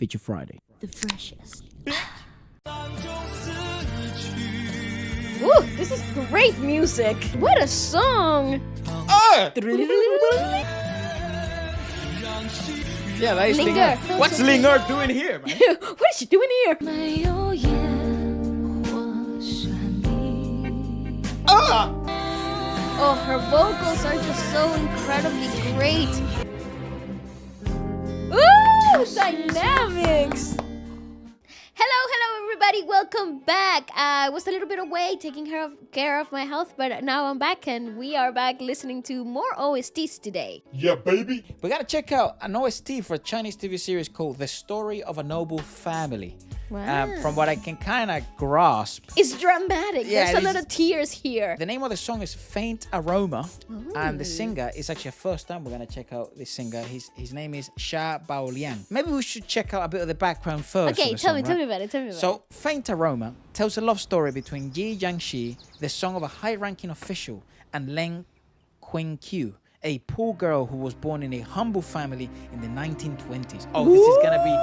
Feature Friday. The freshest. Ooh, this is great music. What a song. Yeah, that is Linger. What's Linger doing here, man? What is she doing here? Oh, her vocals are just so incredibly great. Ooh, dynamics. Hello everybody, welcome back. I was a little bit away taking care of my health, but now I'm back and we are back listening to more OSTs today. Yeah, baby. We gotta check out an OST for a Chinese TV series called The Story of a Noble Family. Wow. From what I can kind of grasp. It's dramatic. Yeah, There's a lot of tears here. The name of the song is Faint Aroma. Ooh. And the singer is actually a first time we're going to check out this singer. His name is Xia Baoliang. Maybe we should check out a bit of the background first. Okay, tell me about it. So, Faint Aroma tells a love story between Yi Jiangxi, the son of a high-ranking official, and Leng Qingqiu, a poor girl who was born in a humble family in the 1920s. Oh, this is gonna be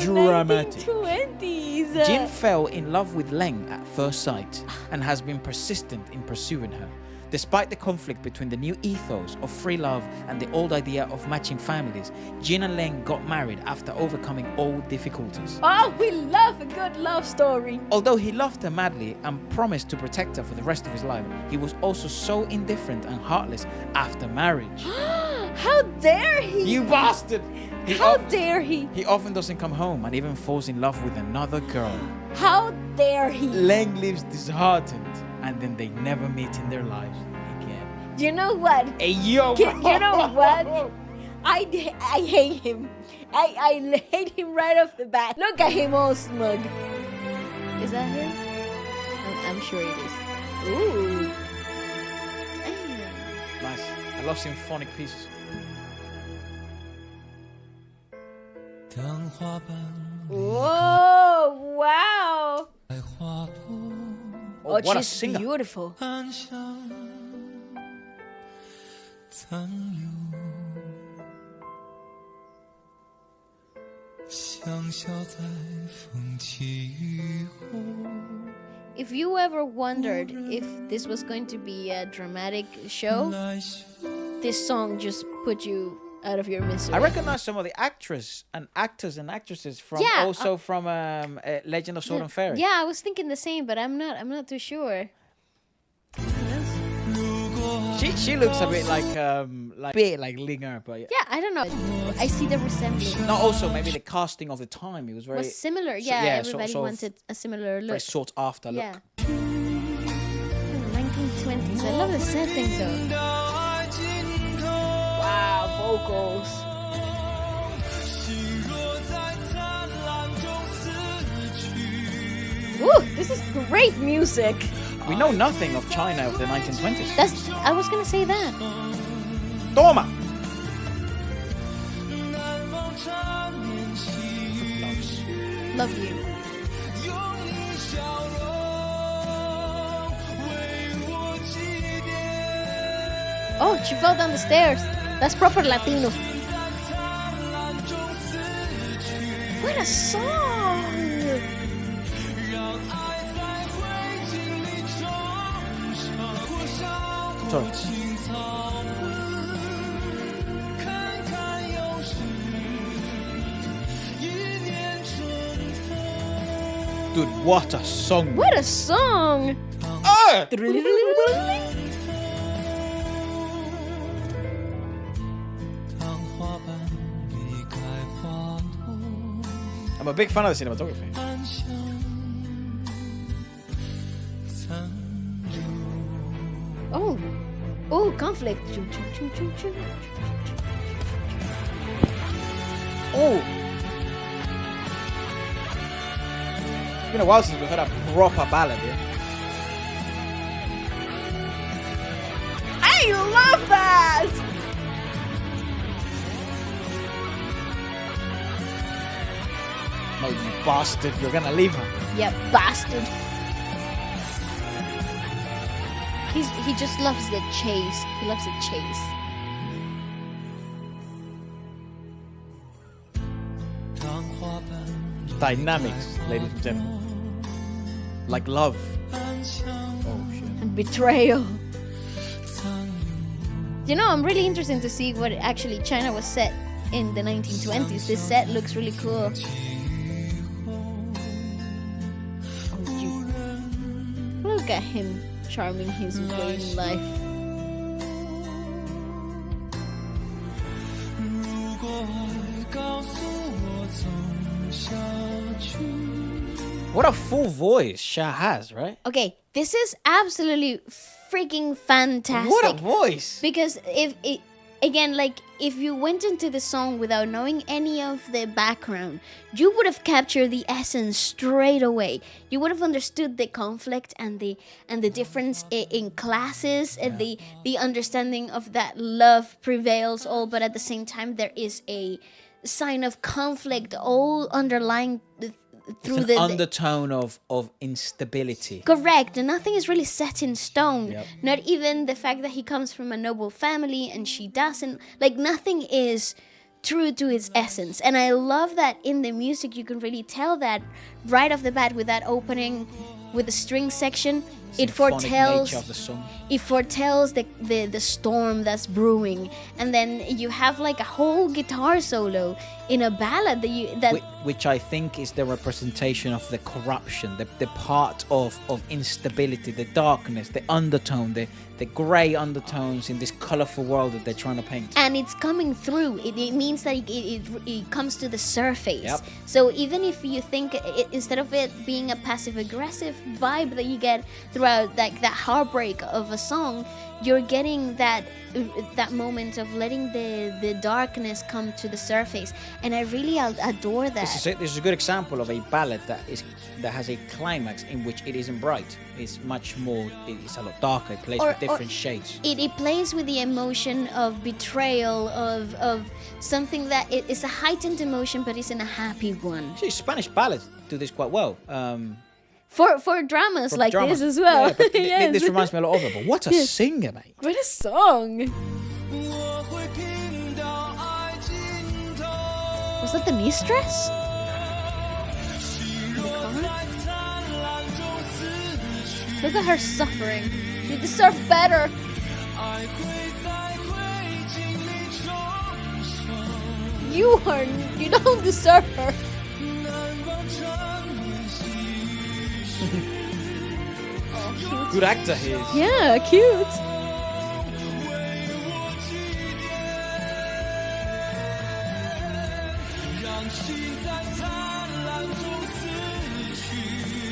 dramatic. 1920s. Jin fell in love with Leng at first sight and has been persistent in pursuing her. Despite the conflict between the new ethos of free love and the old idea of matching families, Jin and Leng got married after overcoming all difficulties. Oh, we love a good love story. Although he loved her madly and promised to protect her for the rest of his life, he was also so indifferent and heartless after marriage. How dare he! You bastard! How dare he! He often doesn't come home and even falls in love with another girl. How dare he! Leng lives disheartened, and then they never meet in their lives again. You know what? Hey, yo! You know what? I hate him. I hate him right off the bat. Look at him all smug. Is that him? I'm sure it is. Ooh. Nice. I love symphonic pieces. Whoa! Wow! Oh, what a she's singer. Beautiful. If you ever wondered if this was going to be a dramatic show, this song just put you out of your misery. I recognize some of the actors and actresses from Legend of Sword and Fairy. Yeah, I was thinking the same, but I'm not too sure. She looks a bit like Linger, but yeah, I don't know. I see the resemblance. No, also maybe the casting of the time. It was very similar. Everybody wanted a similar look. Very sought after look. Yeah. 1920s. I love the setting though. Wow, vocals. Ooh, this is great music. We know nothing of China of the 1920s. I was gonna say that. Toma! Love you. Oh, she fell down the stairs. That's proper Latino. What a song! Sorry. Dude, what a song! What a song! I'm a big fan of the cinematography. Oh, conflict. Oh! It's been a while since we've had a proper ballad here. I love that! No, you bastard, you're gonna leave her. Yeah, bastard. He just loves the chase. He loves the chase. Dynamics, ladies and gentlemen. Like love. Oh, shit. And betrayal. You know, I'm really interested to see what actually China was set in the 1920s. This set looks really cool. Look at him charming his way in life. What a full voice Sha has, right? Okay, this is absolutely freaking fantastic. What a voice! Because if you went into the song without knowing any of the background, you would have captured the essence straight away. You would have understood the conflict and the difference in classes, and the understanding of that love prevails all, but at the same time there is a sign of conflict all underlying through It's an undertone of instability. Correct. And nothing is really set in stone. Yep. Not even the fact that he comes from a noble family and she doesn't. Like, nothing is true to its essence. And I love that in the music you can really tell that right off the bat with that opening, with the string section. It foretells nature of the song. It foretells the storm that's brewing, and then you have like a whole guitar solo in a ballad Which I think is the representation of the corruption, the part of instability, the darkness, the undertone, the grey undertones in this colourful world that they're trying to paint. And it's coming through. It means that it comes to the surface. Yep. So even if you think instead of it being a passive-aggressive vibe that you get throughout like that heartbreak of a song, you're getting that moment of letting the darkness come to the surface. And I really adore that. This is a good example of a ballad that has a climax in which it isn't bright. It's much more. It's a lot darker. It plays with different shades. It plays with the emotion of betrayal, of something that is a heightened emotion, but it's in a happy one. Actually, Spanish ballads do this quite well. For dramas like this as well. Yeah, but Yes. this reminds me a lot of it. But what a singer, mate! What a song! Was that the mistress? Look at her suffering. You deserve better. You don't deserve her. Good actor he is. Yeah, cute.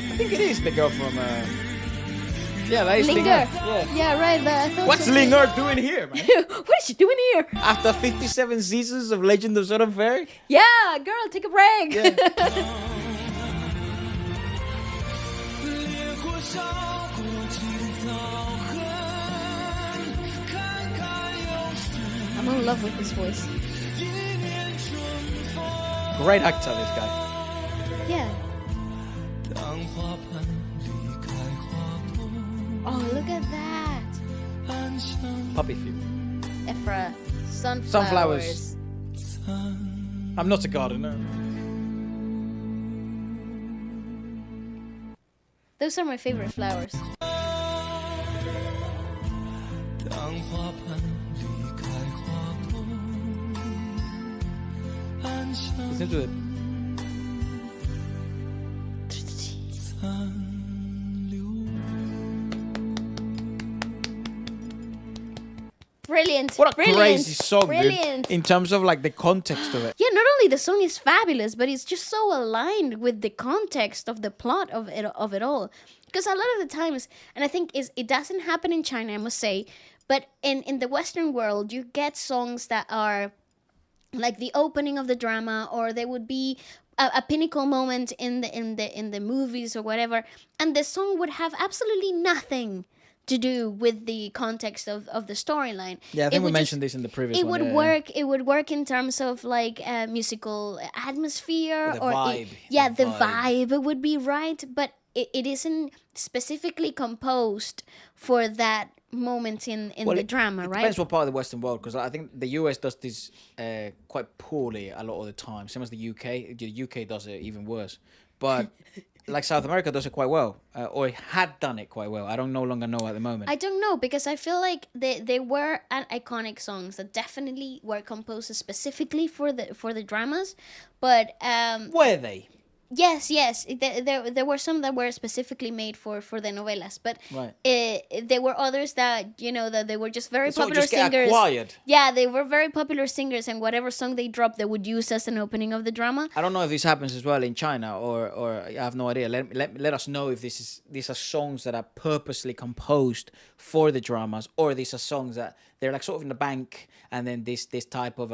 I think it is the girl from. Yeah, that is Linger. Yeah. Yeah, right. But I thought What's she- Linger doing here, man? What is she doing here? After 57 seasons of Legend of Southern Fairy? Yeah, girl, take a break. Yeah. I'm in love with his voice. Great actor, this guy. Yeah. Oh, look at that. Puppy few. Ephra, Sunflowers. I'm not a gardener. Those are my favorite flowers. Listen to it. Brilliant. What a Brilliant. crazy song, Brilliant. dude. In terms of like the context of it. Yeah, not only the song is fabulous, but it's just so aligned with the context of the plot of it all. Because a lot of the times, and I think it doesn't happen in China, I must say, but in the Western world, you get songs that are like the opening of the drama, or there would be a pinnacle moment in the movies or whatever, and the song would have absolutely nothing to do with the context of the storyline. Yeah, I think we mentioned this in the previous it one. would work. It would work in terms of like musical atmosphere The or vibe. the vibe would be right, but it isn't specifically composed for that moments in Well, the drama, it right? depends what part of the Western world, because I think the US does this quite poorly a lot of the time. Same as the UK. The UK does it even worse. But like South America does it quite well, or it had done it quite well. I don't no longer know at the moment. I don't know, because I feel like they were an iconic songs that definitely were composed specifically for the dramas, but Were they? yes, there were some that were specifically made for the novelas, but Right. there were others that that they were just very They sort of popular just get singers. acquired. Yeah, they were very popular singers, and whatever song they dropped, they would use as an opening of the drama. I don't know if this happens as well in China, or I have no idea. Let us know if these are songs that are purposely composed for the dramas, or these are songs that they're like sort of in the bank, and then this type of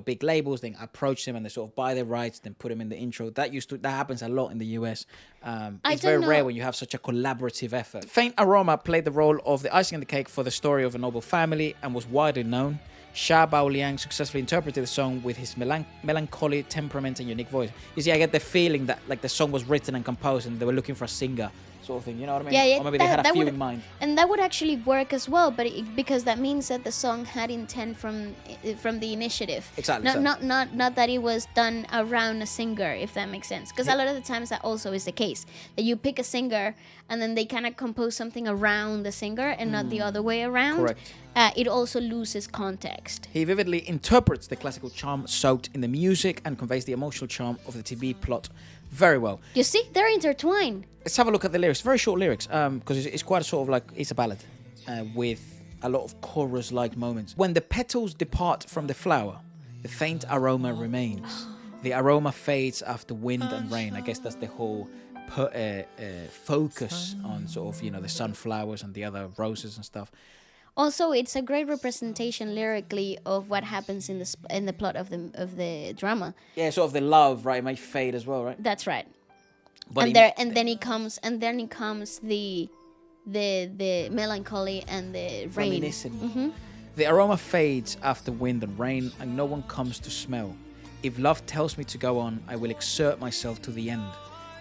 big labels then approach them and they sort of buy their rights, then put them in the intro. That happens a lot in the US. It's very don't rare know. when you have such a collaborative effort. Faint Aroma played the role of the icing on the cake for the story of a noble family and was widely known. Xia Baoliang successfully interpreted the song with his melancholy temperament and unique voice. You see, I get the feeling that like the song was written and composed and they were looking for a singer sort of thing. You know what I mean? Yeah, Or maybe they had a few would, in mind. and that would actually work as well, but because that means that the song had intent from the initiative. Exactly. Not that it was done around a singer, if that makes sense. Because a lot of the times that also is the case, that you pick a singer and then they kind of compose something around the singer and not the other way around. Correct. It also loses context. He vividly interprets the classical charm soaked in the music and conveys the emotional charm of the TV plot very well. You see, they're intertwined. Let's have a look at the lyrics. Very short lyrics, because it's quite a sort of like, it's a ballad with a lot of chorus-like moments. When the petals depart from the flower, the faint aroma remains. The aroma fades after wind and rain. I guess that's the whole focus on sort of, the sunflowers and the other roses and stuff. Also, it's a great representation lyrically of what happens in the plot of the drama. Yeah, sort of the love, right? It might fade as well, right? That's right. But And then it comes the melancholy and the rain. reminiscent. The aroma fades after wind and rain, and no one comes to smell. If love tells me to go on, I will exert myself to the end.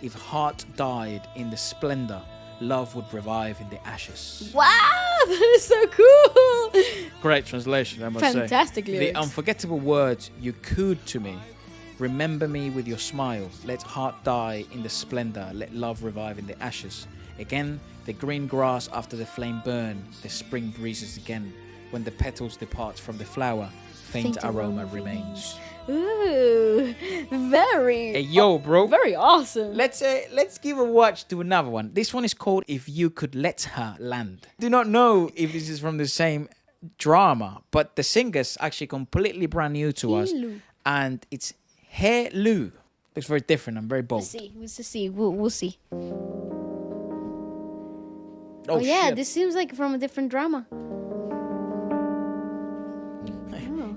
If heart died in the splendor, love would revive in the ashes. Wow, that is so cool. Great translation, I must say. Fantastic lyrics. The unforgettable words you cooed to me. Remember me with your smile. Let heart die in the splendor. Let love revive in the ashes. Again, the green grass after the flame burn. The spring breezes again. When the petals depart from the flower, faint aroma remains. Ooh, very. Hey, yo, bro. Very awesome. Let's give a watch to another one. This one is called If You Could Let Her Land. Do not know if this is from the same drama, but the singer's actually completely brand new to us. And it's He Lu. Looks very different and very bold. We'll see. We'll see. Oh, yeah, shit. this seems like from a different drama.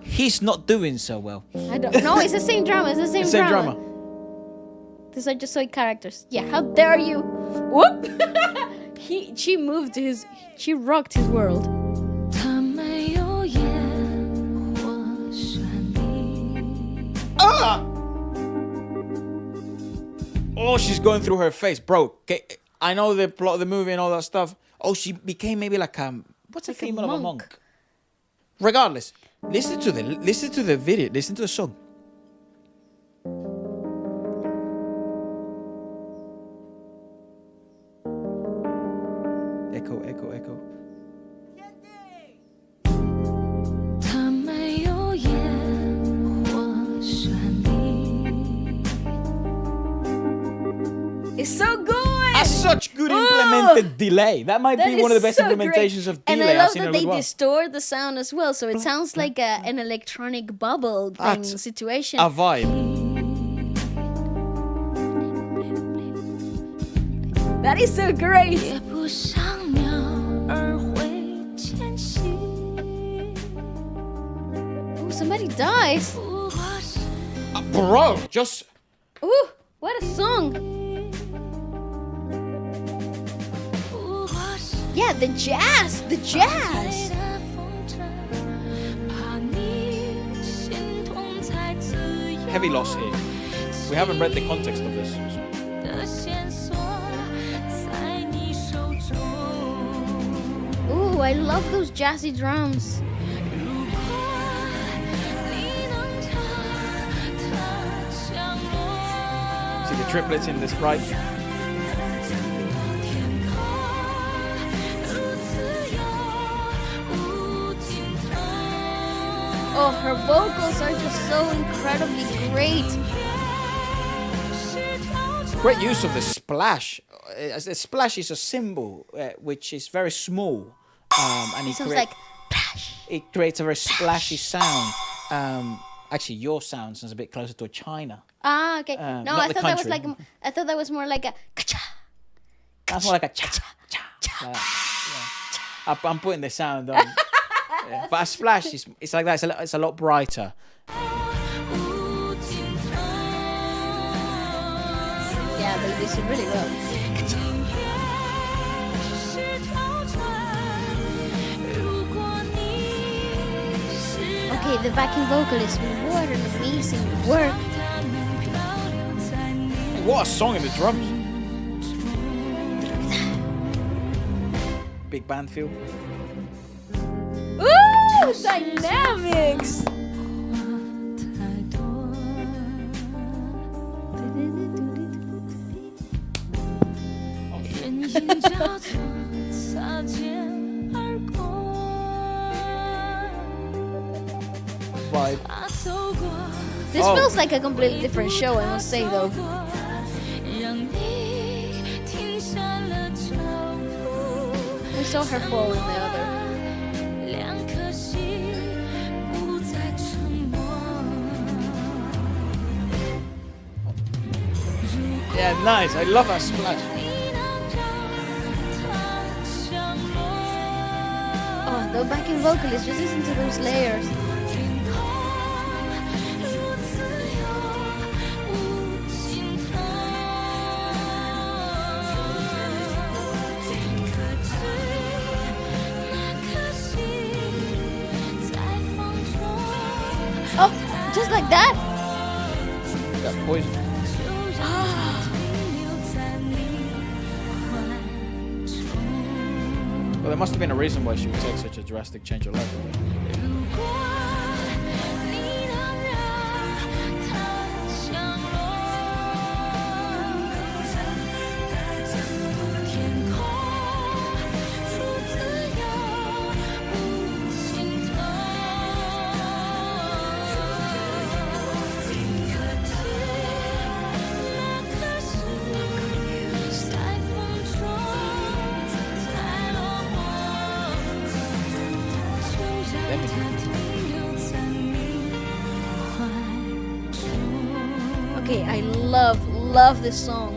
He's not doing so well. I don't know. It's the same drama. It's the same, Same drama. drama. These are just soy characters. Yeah, how dare you? Whoop! She rocked his world. Ah! Oh, she's going through her face, bro. Okay, I know the plot of the movie and all that stuff. Oh, she became maybe like what's Like a a female of a monk. monk? Regardless, listen to the video, listen to the song. Echo, echo, echo. It's so good. Such good implemented delay. That might be one of the best implementations of and delay I love I've seen that in a they good while. distort the sound as well, so it sounds like an electronic bubble thing That's situation. A vibe. That is so great. Oh, somebody dies. Bro, just Ooh, what a song. Yeah, the jazz. heavy loss here. We haven't read the context of this. Ooh. too. I love those jazzy drums. See the triplets in this right. Oh, her vocals are just so incredibly great. Great use of the splash. The splash is a symbol which is very small, and Sounds like it creates a very splashy sound. Actually, your sound sounds a bit closer to a China. Ah, okay. Not No, I the thought that was country. like I thought that was more like a ka-cha. That's more like a cha cha. Yeah. I'm putting the sound on. Yeah. But a splash is it's like that. It's a lot brighter. Yeah, they do it really well. Okay, the backing vocalist, what an amazing work. What a song in the drums. Big band feel. Ooh, dynamics! Vibe. This feels like a completely different show, I must say though. We saw her fall in the other. Yeah, nice. I love that splash. Oh, the backing vocalist, just listen to those layers. Oh, just like that? Got poison. Well, there must have been a reason why she would take such a drastic change of life. Okay, I love this song.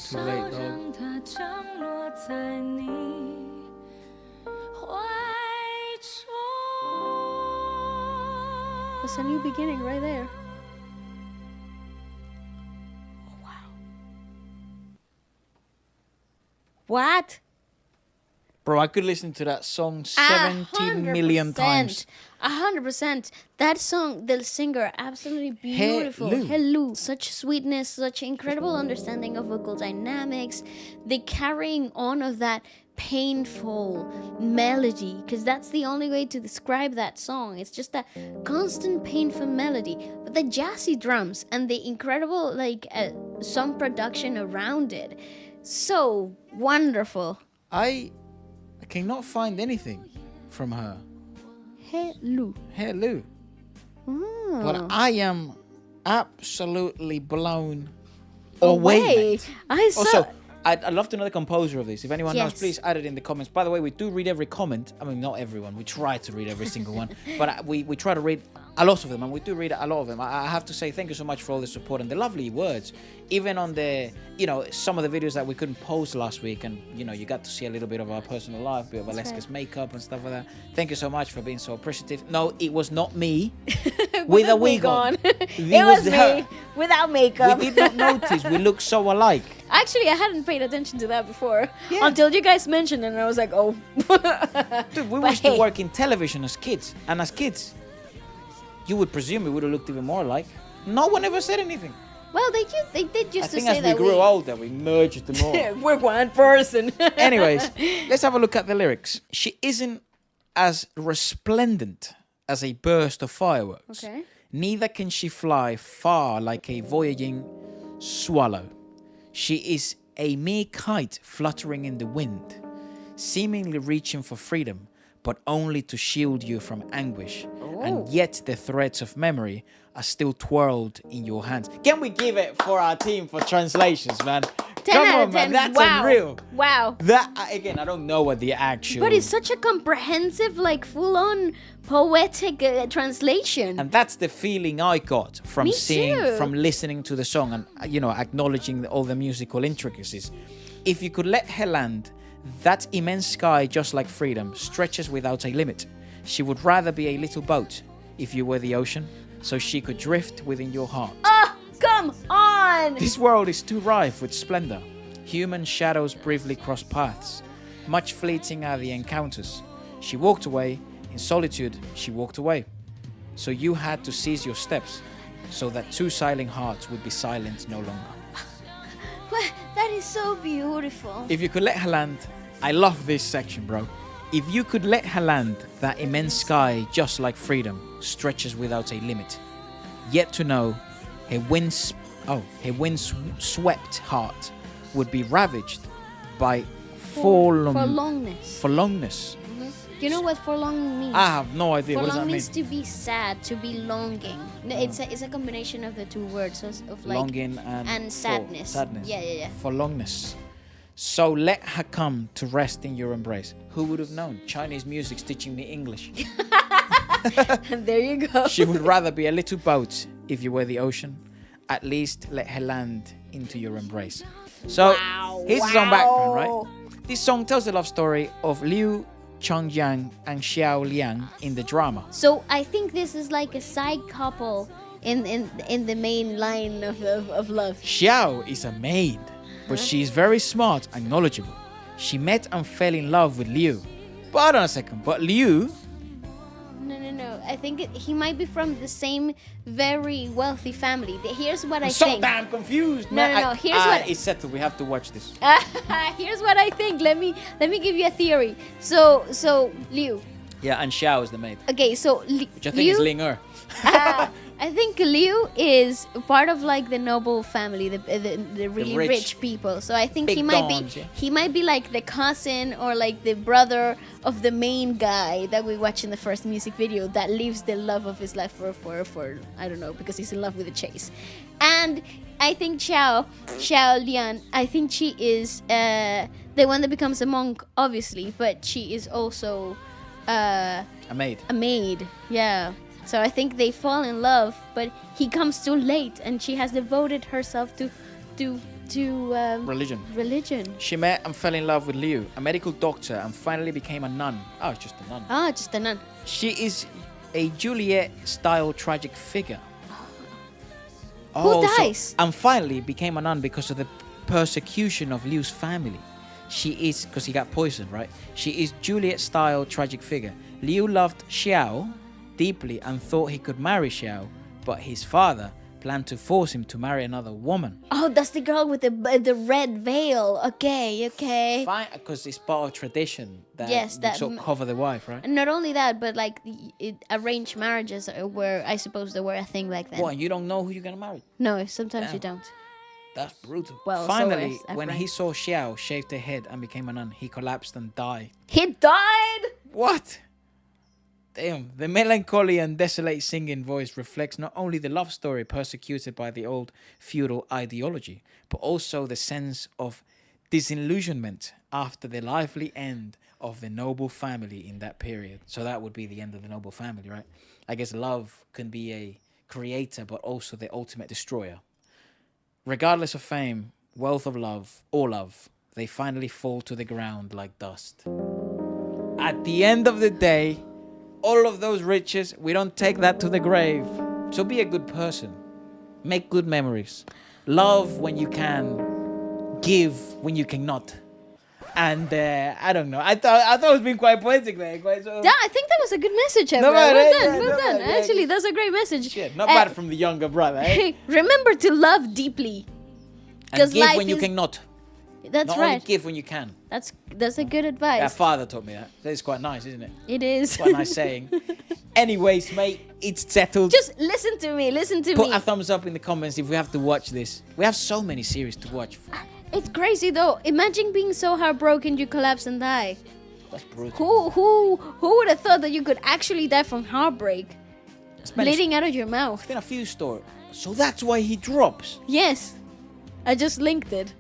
Too late, dog. That's a new beginning right there. What? Bro, I could listen to that song 70 million times. 100%. That song, the singer, absolutely beautiful. Hello. Such sweetness, such incredible understanding of vocal dynamics, the carrying on of that painful melody, because that's the only way to describe that song. It's just a constant painful melody, but the jazzy drums and the incredible song production around it. So wonderful. I cannot find anything from her. Hello. But I am absolutely blown away. Mate. I saw. Also, I'd love to know the composer of this. If anyone knows, Yes. please add it in the comments. By the way, we do read every comment. I mean, not everyone. We try to read every single one. But we try to read a lot of them. And we do read a lot of them. I have to say thank you so much for all the support and the lovely words. Even on the, some of the videos that we couldn't post last week. And, you got to see a little bit of our personal life, a bit of Waleska's makeup and stuff like that. Thank you so much for being so appreciative. No, it was not me with a wig on. It was me without makeup. We did not notice. We look so alike. Actually, I hadn't paid attention to that before. Yeah. Until you guys mentioned it, and I was like, oh. Dude, we But used to work in television as kids. And as kids, You would presume it would have looked even more alike. No one ever said anything. Well, they did I just to think say as we that grew older, we merged them all. we're one person. Anyways, let's have a look at the lyrics. She isn't as resplendent as a burst of fireworks. Okay. Neither can she fly far like a voyaging swallow. She is a mere kite fluttering in the wind, seemingly reaching for freedom, but only to shield you from anguish. And yet the threads of memory are still twirled in your hands. Can we give it for our team for translations, man? 10 Come out on, of man. 10. That's Wow. unreal. Wow. That, again, I don't know what the actual... But it's such a comprehensive, like, full-on poetic translation. And that's the feeling I got from Me seeing, too. from listening to the song and, acknowledging all the musical intricacies. If you could let her land, that immense sky, just like freedom, stretches without a limit. She would rather be a little boat if you were the ocean, so she could drift within your heart. Oh, come on! This world is too rife with splendor. Human shadows briefly cross paths. Much fleeting are the encounters. She walked away. In solitude, she walked away. So you had to seize your steps, so that two silent hearts would be silent no longer. Well, that is so beautiful. If you could let her land, I love this section, bro. If you could let her land, that immense sky, just like freedom, stretches without a limit. Yet to know, her wind-swept heart would be ravaged by Forlongness. forlongness. Do you know what forlong means? I have no idea. What does that Forlong mean? means to be sad, to be longing. No, it's a combination of the two words of like Longing and sadness. Sadness. Yeah. Forlongness. So let her come to rest in your embrace. Who would have known? Chinese music's teaching me English. And there you go. She would rather be a little boat if you were the ocean. At least let her land into your embrace. So here's the song background, right? This song tells the love story of Liu Chongjiang and Xiao Liang in the drama. So I think this is like a side couple in the main line of love. Xiao is a maid, but she's very smart and knowledgeable. She met and fell in love with Liu. But hold on a second, but Liu... No. I think he might be from the same very wealthy family. Here's what I I'm so think. damn confused, No. man. Here's what. It's settled. We have to watch this. Here's what I think. Let me give you a theory. So Liu. Yeah, and Xiao is the maid, Okay, so which I think is Ling Er. I think Liu is part of like the noble family, the really rich rich people. So I think big he might dons, be yeah. he might be like the cousin or like the brother of the main guy that we watch in the first music video that leaves the love of his life for I don't know, because he's in love with the chase. And I think Xiao Lian, I think she is the one that becomes a monk, obviously, but she is also A maid. a maid. Yeah. So I think they fall in love, but he comes too late, and she has devoted herself to religion. She met and fell in love with Liu, a medical doctor, and finally became a nun. Oh, it's just a nun. Ah, just a nun. She is a Juliet-style tragic figure. Who dies? And finally became a nun because of the persecution of Liu's family. She is, because he got poisoned, right? She is Juliet-style tragic figure. Liu loved Xiao deeply and thought he could marry Xiao, but his father planned to force him to marry another woman. Oh, that's the girl with the red veil. Okay. Fine, because it's part of tradition that Yes, you that sort of cover the wife, right? And not only that, but like arranged marriages were, I suppose, they were a thing back then. What, and you don't know who you're gonna marry? No, sometimes Damn. you don't. That's brutal. Well, so finally, is when Ephraim. he saw Xiao shaved her head and became a nun, he collapsed and died. He died. What? Damn, the melancholy and desolate singing voice reflects not only the love story persecuted by the old feudal ideology, but also the sense of disillusionment after the lively end of the noble family in that period. So that would be the end of the noble family, right? I guess love can be a creator, but also the ultimate destroyer. Regardless of fame, wealth of love, or love, they finally fall to the ground like dust. At the end of the day, all of those riches, we don't take that to the grave. So be a good person. Make good memories. Love when you can. Give when you cannot. And I don't know. I thought it was being quite poetic there. Quite sort of, Yeah, I think that was a good message, Herrera. No, Well yeah, done, yeah, well no, done. yeah, Actually, that's a great message. shit, not bad from the younger brother. Eh? Remember to love deeply. And give life when you is- cannot. That's Not right. only give when you can. That's a good advice. Yeah, father taught me that. It's quite nice, isn't it? It is. Quite a nice saying. Anyways, mate, it's settled. Just listen to me. Listen to Put me. a thumbs up in the comments if we have to watch this. We have so many series to watch. It's crazy though. Imagine being so heartbroken you collapse and die. That's brutal. Who would have thought that you could actually die from heartbreak? It's been Bleeding out of your mouth. a few stories. So that's why he drops. Yes. I just linked it.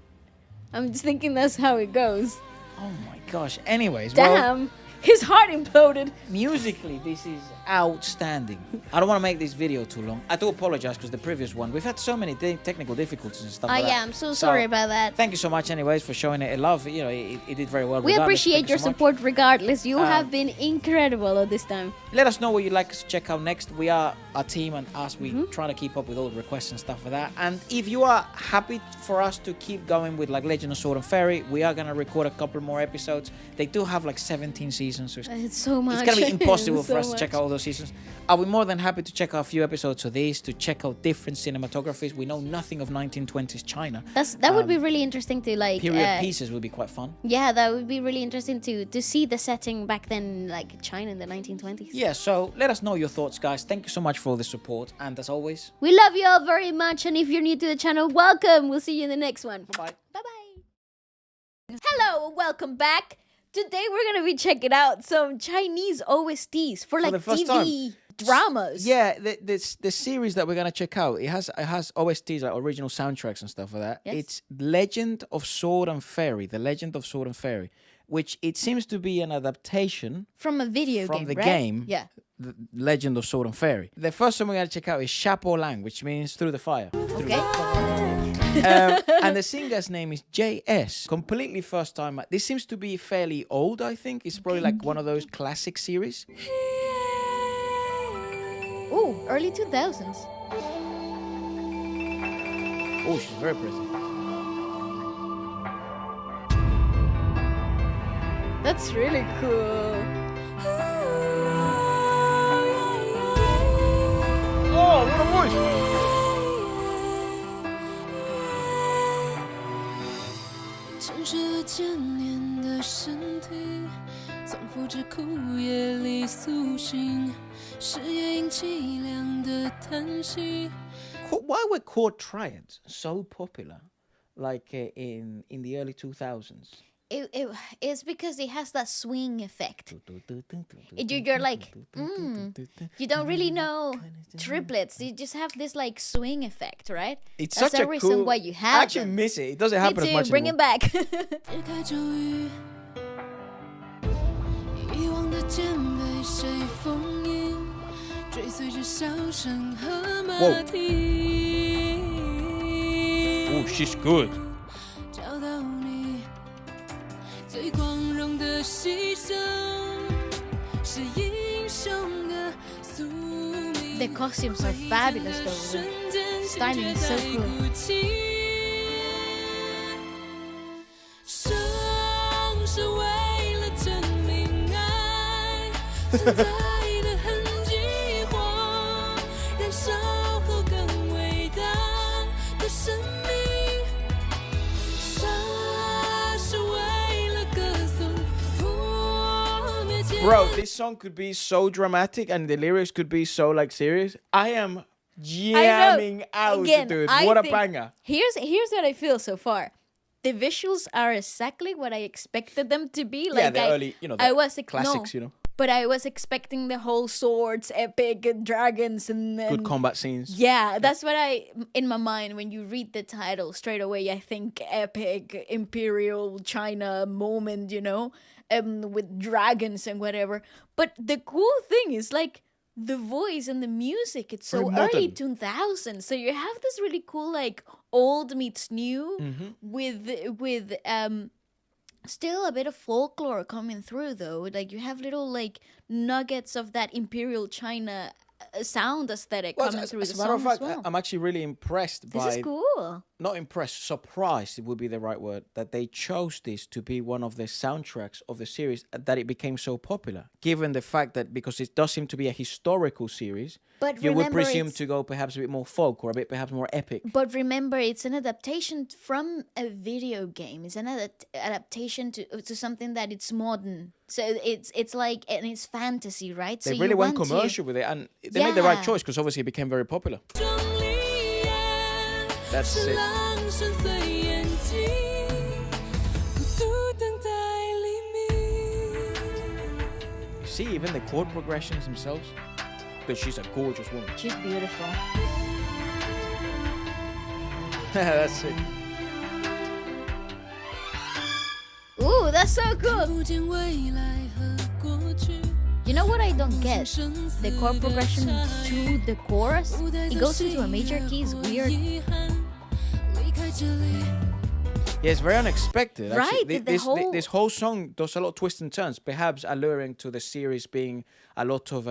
I'm just thinking that's how it goes. Oh my gosh. Anyways, well, Damn. His heart imploded. musically, this is outstanding. I don't want to make this video too long. I do apologize because the previous one, we've had so many technical difficulties and stuff like that. Yeah, I'm so sorry about that. Thank you so much anyways for showing it a love. You know, it did very well. We regardless. appreciate Thank you your so much. support regardless. You have been incredible all this time. Let us know what you'd like us to check out next. We are a team and us, we try to keep up with all the requests and stuff for that. And if you are happy for us to keep going with like Legend of Sword and Fairy, we are going to record a couple more episodes. They do have like 17 seasons, so It's so much. it's going to be impossible for So us to check much. out all those seasons. I'll be more than happy to check out a few episodes of these, to check out different cinematographies. We know nothing of 1920s China. That would be really interesting to like. Period pieces would be quite fun. Yeah, that would be really interesting to see the setting back then, like China in the 1920s. Yeah, so let us know your thoughts, guys. Thank you so much for all the support. And as always, We love you all very much, and if you're new to the channel, welcome. We'll see you in the next one. bye-bye. Bye-bye. Hello, welcome back. Today we're gonna be checking out some Chinese OSTs for like the first TV dramas. Yeah, the series that we're gonna check out, it has OSTs, like original soundtracks and stuff like that. Yes. It's Legend of Sword and Fairy, The Legend of Sword and Fairy, which it seems to be an adaptation From a video from game, the right? game. Yeah. The Legend of Sword and Fairy. The first one we're gonna check out is Chapeau Lang, which means through the fire. Okay. And the singer's name is JS. Completely first time. This seems to be fairly old, I think. It's probably like one of those classic series. Ooh, early 2000s. Oh, she's very pretty. That's really cool. Oh, what a voice! 城市了千年的身体，从复制枯叶里苏醒，视野因凄凉的叹息。 Why were chord triads so popular, like in the early 2000s? It's because it has that swing effect. You're like, you don't really know triplets. You just have this like swing effect, right? It's That's such the a reason cool. why you I have actually them. miss it. It doesn't Me happen as too. much Bring anymore. it back. 解开咒语，遗忘的剑被谁封印？追随着笑声和马蹄。 Oh, she's good. 找到你最光荣的牺牲，是英雄的宿命。 The costumes are fabulous though. The styling is so cool. 生是为了证明爱存在的痕迹，或燃烧后更伟大的生命。杀是为了歌颂破灭前。 Bro, this song could be so dramatic and the lyrics could be so like serious. I am jamming out, Again, dude. I What a think- banger. Here's what I feel so far. The visuals are exactly what I expected them to be. Like Yeah, the I, early, you know, the I was classics, no, you know. But I was expecting the whole swords, epic dragons, and then Good combat scenes. yeah, that's what I in my mind when you read the title straight away. I think epic imperial China moment, you know, with dragons and whatever. But the cool thing is like the voice and the music. It's so Very early modern. 2000s, so you have this really cool like old meets new with still a bit of folklore coming through though. Like you have little like nuggets of that imperial China sound aesthetic Well, coming through as the a matter of song fact, as well. I'm actually really impressed This by is cool. not impressed, surprised, it would be the right word, that they chose this to be one of the soundtracks of the series, that it became so popular. Given the fact that, because it does seem to be a historical series, But you would remember, presume it's- to go perhaps a bit more folk or a bit perhaps more epic. But remember, it's an adaptation from a video game. It's an adaptation to something that it's modern. So it's like, and it's fantasy, right? They so really you went want commercial with it, and they made the right Yeah. choice because obviously it became very popular. 中里眼 That's 是 it. 狼深邃眼睛，孤独等待黎明。 See, even the chord progressions themselves. But she's a gorgeous woman. She's beautiful. That's it. Ooh, that's so cool. 不见未来和过去。 You know what I don't get? The chord progression to the chorus, it goes into a major key. It's weird. Yeah, it's very unexpected. Actually. Right, This whole song does a lot of twists and turns, perhaps alluring to the series being a lot of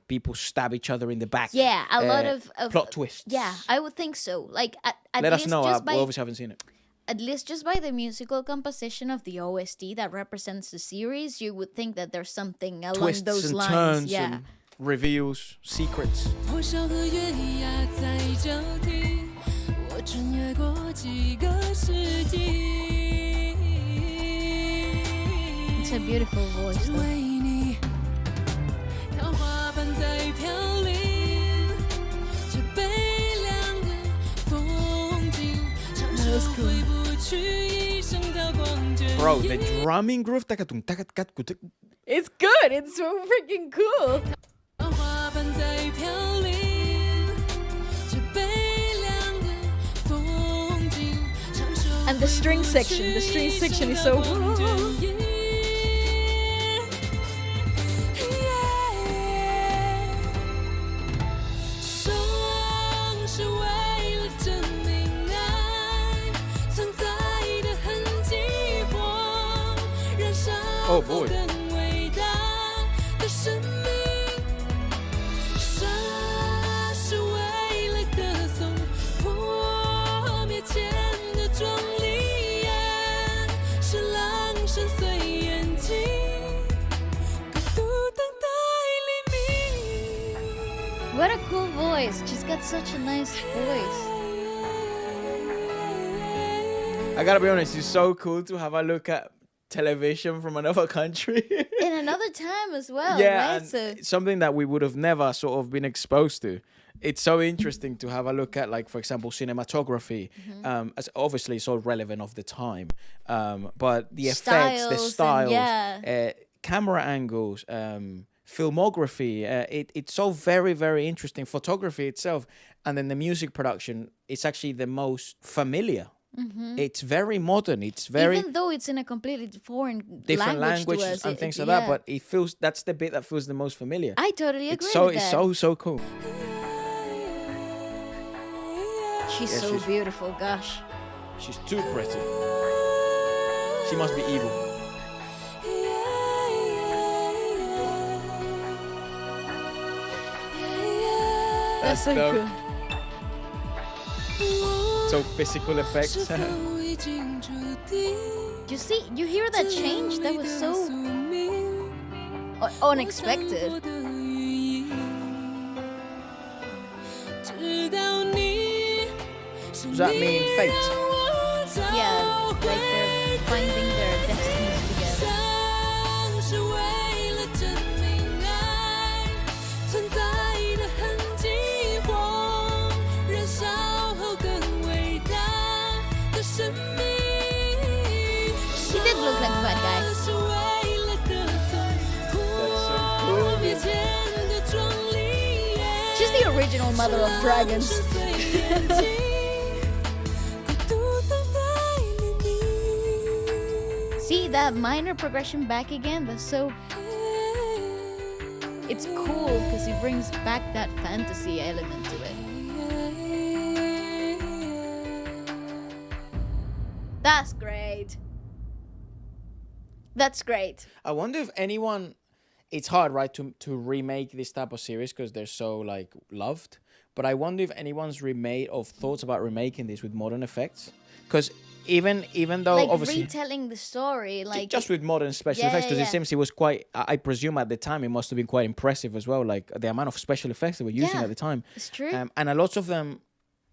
people stab each other in the back. Yeah, a lot of plot twists. Yeah, I would think so. Like at Let least us know. just We by obviously haven't seen it. at least just by the musical composition of the OST that represents the series, you would think that there's something along Twists those and lines. turns Yeah. and reveals, secrets. 多少个月牙在交替，我穿越过几个世纪。 It's a beautiful voice 只 though. 为你，桃花般在飘零，这悲凉的风景，长久回不去一生的光景。 Bro, the drumming groove. It's good. It's so freaking cool. 桃花般在飘零，这悲凉的风景，长久 And the string section, the string section is so. Oh boy. What a cool voice. She's got such a nice voice. I gotta be honest, it's so cool to have a look at television from another country. In another time as well, Yeah, right? and So something that we would have never sort of been exposed to. It's so interesting to have a look at, like, for example, cinematography. As obviously it's all relevant of the time, but the effects, the Styles and styles, camera angles, filmography. It's so very, very interesting. Photography itself, and then the music production. It's actually the most familiar. It's very modern. It's very even though it's in a completely foreign different language to languages us, and things like yeah. that, but it feels that's the bit that feels the most familiar. I totally agree It's so with it's that. so cool. She's Yeah, so she's- beautiful, gosh. She's too pretty. She must be evil. That's so dope. cool. So physical effects. You see, you hear that change? That was so unexpected. Does that mean fate? Yeah, like they're finding their destinies together. 是为了证明爱存在的痕迹，火燃烧后更伟大的生命。 He did look like a bad guy. 是为了歌颂破灭前的壮丽。 She's the original mother of dragons. See that minor progression back again? That's so. It's cool because it brings back that fantasy element to it. That's great. That's great. I wonder if anyone it's hard, right, to remake this type of series because they're so like loved. But I wonder if anyone's remade or thoughts about remaking this with modern effects, because even though Like obviously retelling the story, like just with modern special Yeah, effects, because yeah, it yeah. seems it was quite. I presume at the time it must have been quite impressive as well, like the amount of special effects they were using Yeah, at the time. it's true. And a lot of them,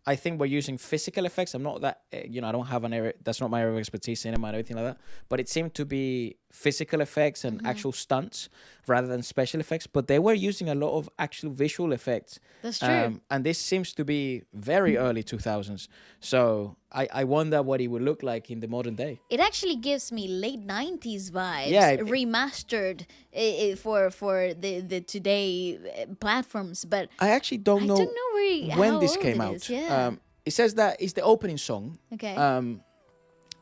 I think, were using physical effects. I'm not that I don't have an area. That's not my area of expertise, cinema and everything like that. But it seemed to be physical effects and Mm-hmm. actual stunts rather than special effects. But they were using a lot of actual visual effects. That's true. And this seems to be very early 2000s. So I wonder what it would look like in the modern day. It actually gives me late 90s vibes, Yeah, remastered for the today platforms. But I actually don't I know, don't know when how this old came it out. is, yeah. It says that it's the opening song. Okay.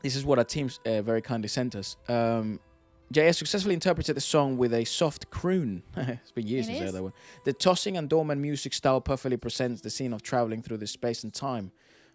This is what our team very kindly sent us. JS successfully interpreted the song with a soft croon. It's been years It since I heard is. that one. The tossing and dormant music style perfectly presents the scene of traveling through the space and time.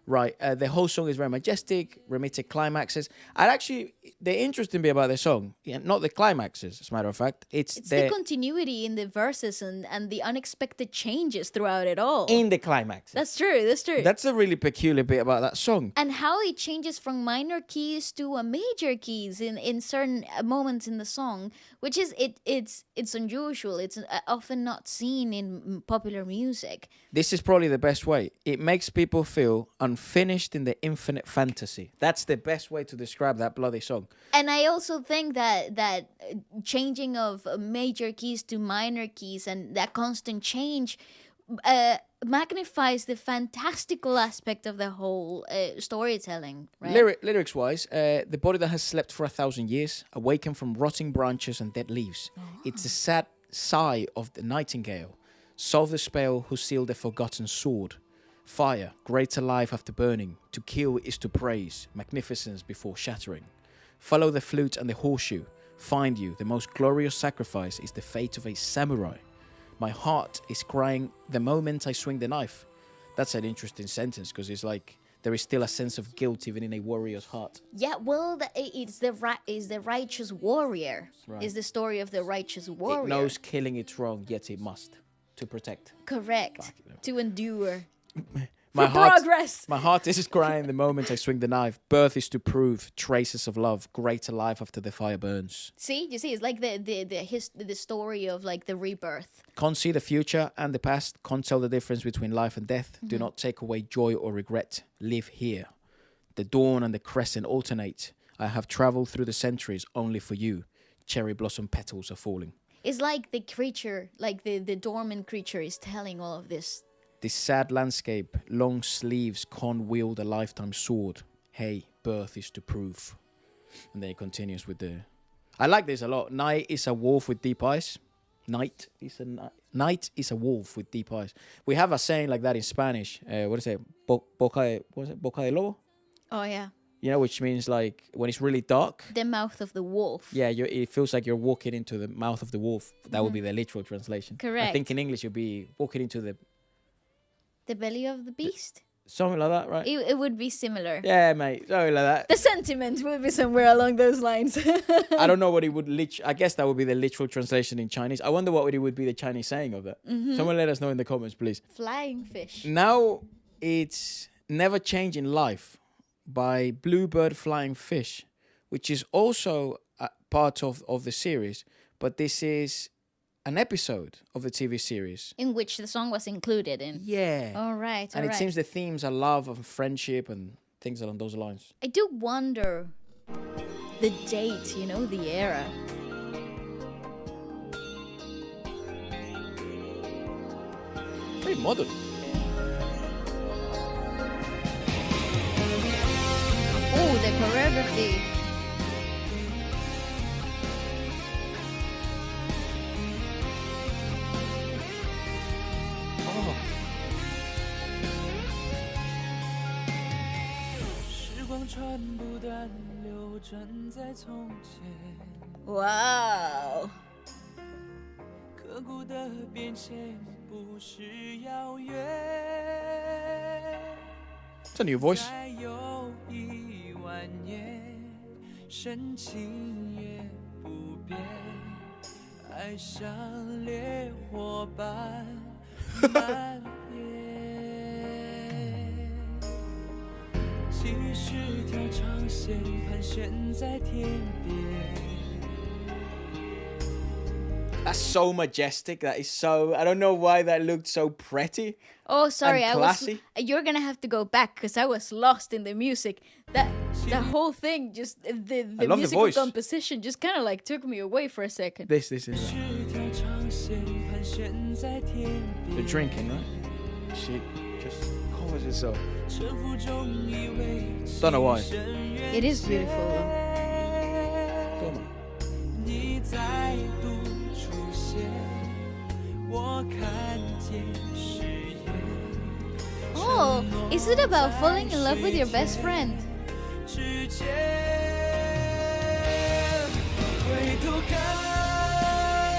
Right, the whole song is very majestic, remitted climaxes. The interesting bit about the song, not the climaxes, as a matter of fact, it's the continuity in the verses and the unexpected changes throughout it all. in the climaxes. That's true. That's true. That's a really peculiar bit about that song. And how it changes from minor keys to a major keys in certain moments in the song, which is it's unusual. It's often not seen in popular music. This is probably the best way. It makes people feel unfinished in the infinite fantasy. That's the best way to describe that bloody song. And I also think that changing of major keys to minor keys and that constant change magnifies the fantastical aspect of the whole storytelling, right? Lyrics-wise, the body that has slept for 1,000 years, awakened from rotting branches and dead leaves. It's the sad sigh of the nightingale. Solve the spell who sealed the forgotten sword. Fire, greater life after burning. To kill is to praise, magnificence before shattering. Follow the flute and the horseshoe. Find you, the most glorious sacrifice is the fate of a samurai. My heart is crying the moment I swing the knife. That's an interesting sentence because it's like there is still a sense of guilt even in a warrior's heart. Yeah, well, it's the righteous warrior. Right. Is the story of the righteous warrior. It knows killing is wrong, yet it must to protect. Correct. To endure. My For heart, progress. My heart is crying the moment I swing the knife. Birth is to prove traces of love, greater life after the fire burns. See, you see, it's like the story of like the rebirth. Can't see the future and the past. Can't tell the difference between life and death. Do not take away joy or regret. Live here. The dawn and the crescent alternate. I have traveled through the centuries only for you. Cherry blossom petals are falling. It's like the creature, like the dormant creature is telling all of this. This sad landscape, long sleeves can't wield a lifetime sword. Hey, birth is to prove. And then it continues with the... I like this a lot. Night is a wolf with deep eyes. Night is a wolf with deep eyes. We have a saying like that in Spanish. What is it? Boca de lobo? Oh yeah. You know, which means like when it's really dark. The mouth of the wolf. Yeah, it feels like you're walking into the mouth of the wolf. That would be the literal translation. Correct. I think in English you'll be walking into the... The belly of the beast. Something like that, right? It would be similar. Yeah, mate. Something like that. The sentiment would be somewhere along those lines. I don't know what it would I guess that would be the literal translation in Chinese. I wonder what it would be the Chinese saying of that. Someone let us know in the comments, please. Flying fish. Now it's Never Change in Life by Bluebird Flying Fish, which is also a part of the series, but this is an episode of the TV series. In which the song was included in. Yeah. All right. And it seems the themes are love and friendship and things along those lines. I do wonder the date, the era. Very modern. Oh, the choreography. Oh. 时光穿不断流转在从前， Wow. 刻骨的变迁不是遥远。 It's a new voice. 再有10000年，深情也不变。爱像烈火般蔓延，几十条长线盘旋在天边。 That's so majestic. That is so. I don't know why that looked so pretty. Oh, sorry, And I was. classy. You're gonna have to go back because I was lost in the music. The whole thing, just the I love the musical voice. composition, just kind of like took me away for a second. This is. The drinking, right? She just covers herself. Don't know why. It is beautiful though. Don't know. 你再度出现，我看见誓言。 Oh, is it about falling in love with your best friend? 之间，回头看，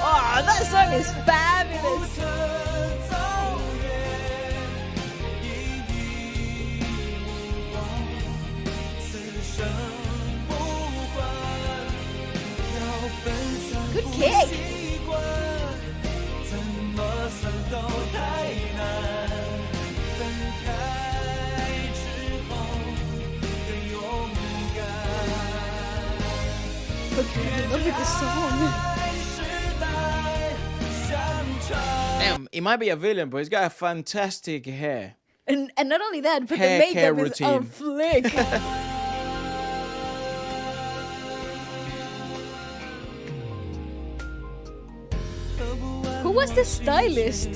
Oh, that song is 不 fabulous. 曾走远，一一无望，此生不换。要分散 Good 不 kick. 习惯，怎么算都太难。分开之后更勇敢。 Okay, look at the song. 时代相传。 Damn, he might be a villain, but he's got a fantastic hair. And not only that, but Hair the care makeup is on routine. flick. Who was the stylist?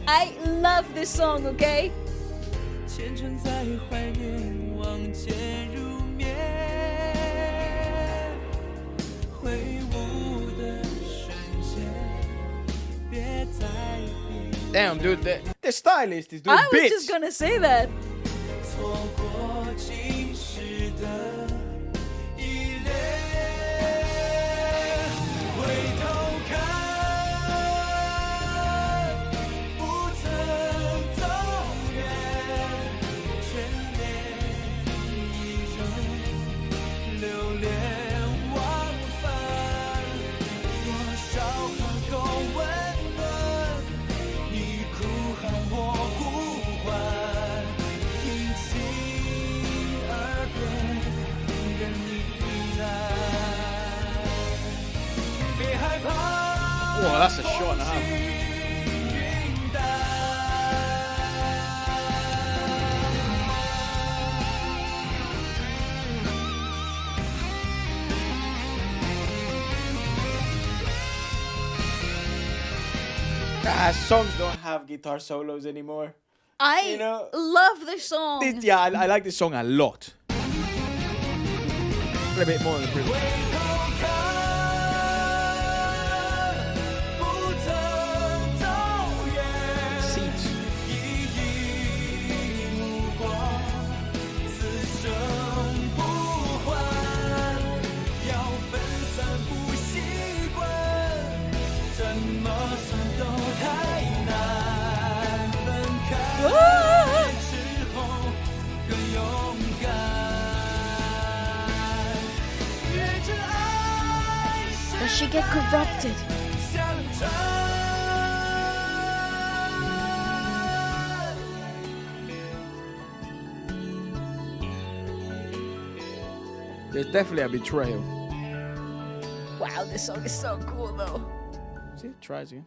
I love this song, okay? 虔诚在怀念，望见入眠，挥舞的瞬间，别再逼。 Damn, dude, the stylist is doing I was bits. just gonna say that. 错过今时的依恋，回头看，不曾走远，眷恋依然流连忘返，多少话够温暖，你哭喊我呼唤，听清耳边人呢喃，别害怕。 Whoa, that's a shot and a half. 云淡。 Songs don't have guitar solos anymore. I You know- love the song. Yeah, I like this song a lot. A bit more than the previous. 回头看，不曾走远， Seats. 一一目光，此生不换。要分散不习惯，怎么算都太难。分开之后更勇敢。 越真爱 Does she get corrupted? 相传。 There's definitely a betrayal. Wow, this song is so cool though. See, tries again.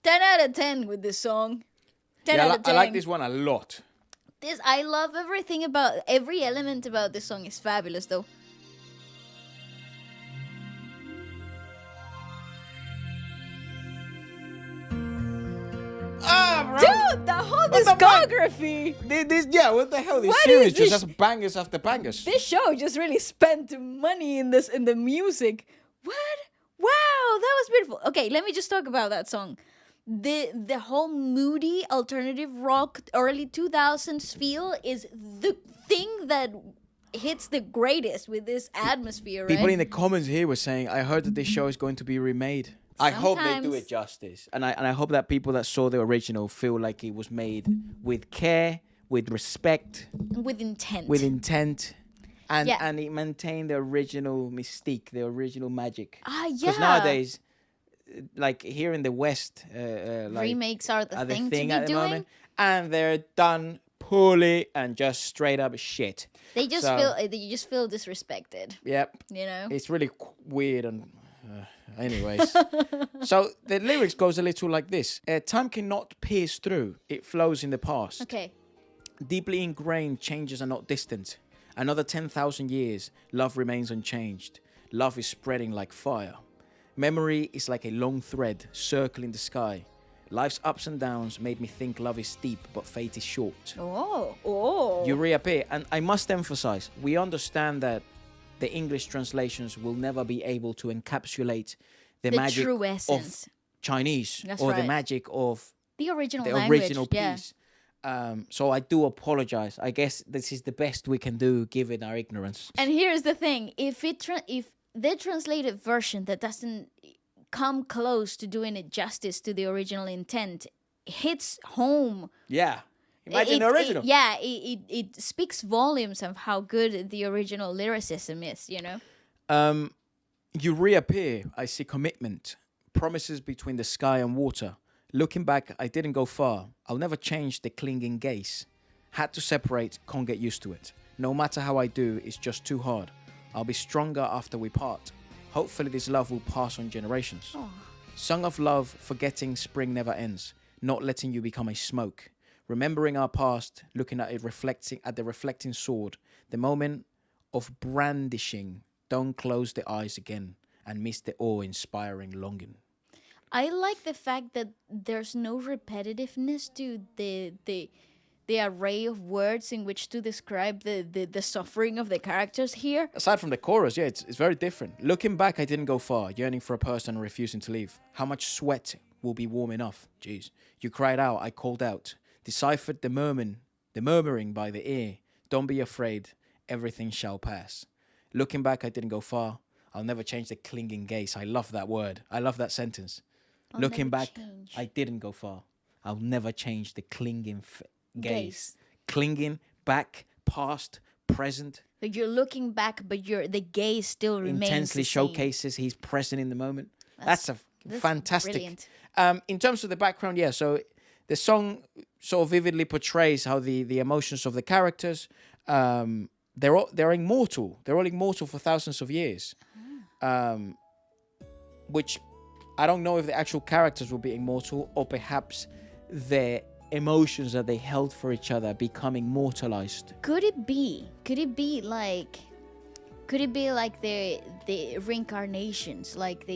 10 out of 10 with this song. 10 Yeah, out of 10. I like this one a lot. I love everything about every element about this song is fabulous though. Ah, bro. Dude, the whole What the fuck? discography. Yeah, what the hell? This What series is just this? has bangers after bangers. This show just really spent money in the music. What? Wow, that was beautiful. Okay, let me just talk about that song. The whole moody alternative rock early 2000s feel is the thing that hits the greatest with this atmosphere, right? People in the comments here were saying, I heard that this show is going to be remade. I hope they do Sometimes. it justice. And I hope that people that saw the original feel like it was made with care, with respect, with intent. with intent. And Yeah. and it maintained the original mystique, the original magic. Ah, yeah. Because nowadays, like here in the West, like remakes are the thing to be at the doing. moment, and they're done poorly and just straight up shit. They just So- feel disrespected. Yep, You know. it's really weird and. Anyways, so the lyrics goes a little like this: time cannot pierce through; it flows in the past. Okay. Deeply ingrained, changes are not distant. Another 10,000 years, love remains unchanged. Love is spreading like fire. Memory is like a long thread circling the sky. Life's ups and downs made me think love is deep, but fate is short. Oh. You reappear, and I must emphasize, we understand that the English translations will never be able to encapsulate the magic true of essence. Chinese That's or the right. magic of The original the language. original yeah. piece. So I do apologize. I guess this is the best we can do given our ignorance. And here's the thing: if the translated version that doesn't come close to doing it justice to the original intent hits home. Yeah. Imagine the original. It speaks volumes of how good the original lyricism is, you know? You reappear, I see commitment, promises between the sky and water. Looking back, I didn't go far. I'll never change the clinging gaze. Had to separate, can't get used to it. No matter how I do, it's just too hard. I'll be stronger after we part. Hopefully this love will pass on generations. Song of love, forgetting spring never ends. Not letting you become a smoke. Remembering our past, looking at it the reflecting sword. The moment of brandishing. Don't close the eyes again and miss the awe-inspiring longing. I like the fact that there's no repetitiveness to the array of words in which to describe the suffering of the characters here. Aside from the chorus, yeah, it's very different. Looking back, I didn't go far, yearning for a person and refusing to leave. How much sweat will be warm enough? Jeez. You cried out, I called out. Deciphered the murmuring by the ear. Don't be afraid, everything shall pass. Looking back, I didn't go far. I'll never change the clinging gaze. I love that word. I love that sentence. Looking never back, change. I didn't go far. I'll never change the clinging gaze. Gaze. Clinging back, past, present. But you're looking back, but the gaze still remains Intensely the same. showcases he's present in the moment. That's That's fantastic. brilliant. In terms of the background, yeah, so the song sort of vividly portrays how the emotions of the characters, they're immortal. They're all immortal for thousands of years. Which I don't know if the actual characters will be immortal or perhaps their emotions that they held for each other become immortalized. Could it be like the reincarnations, like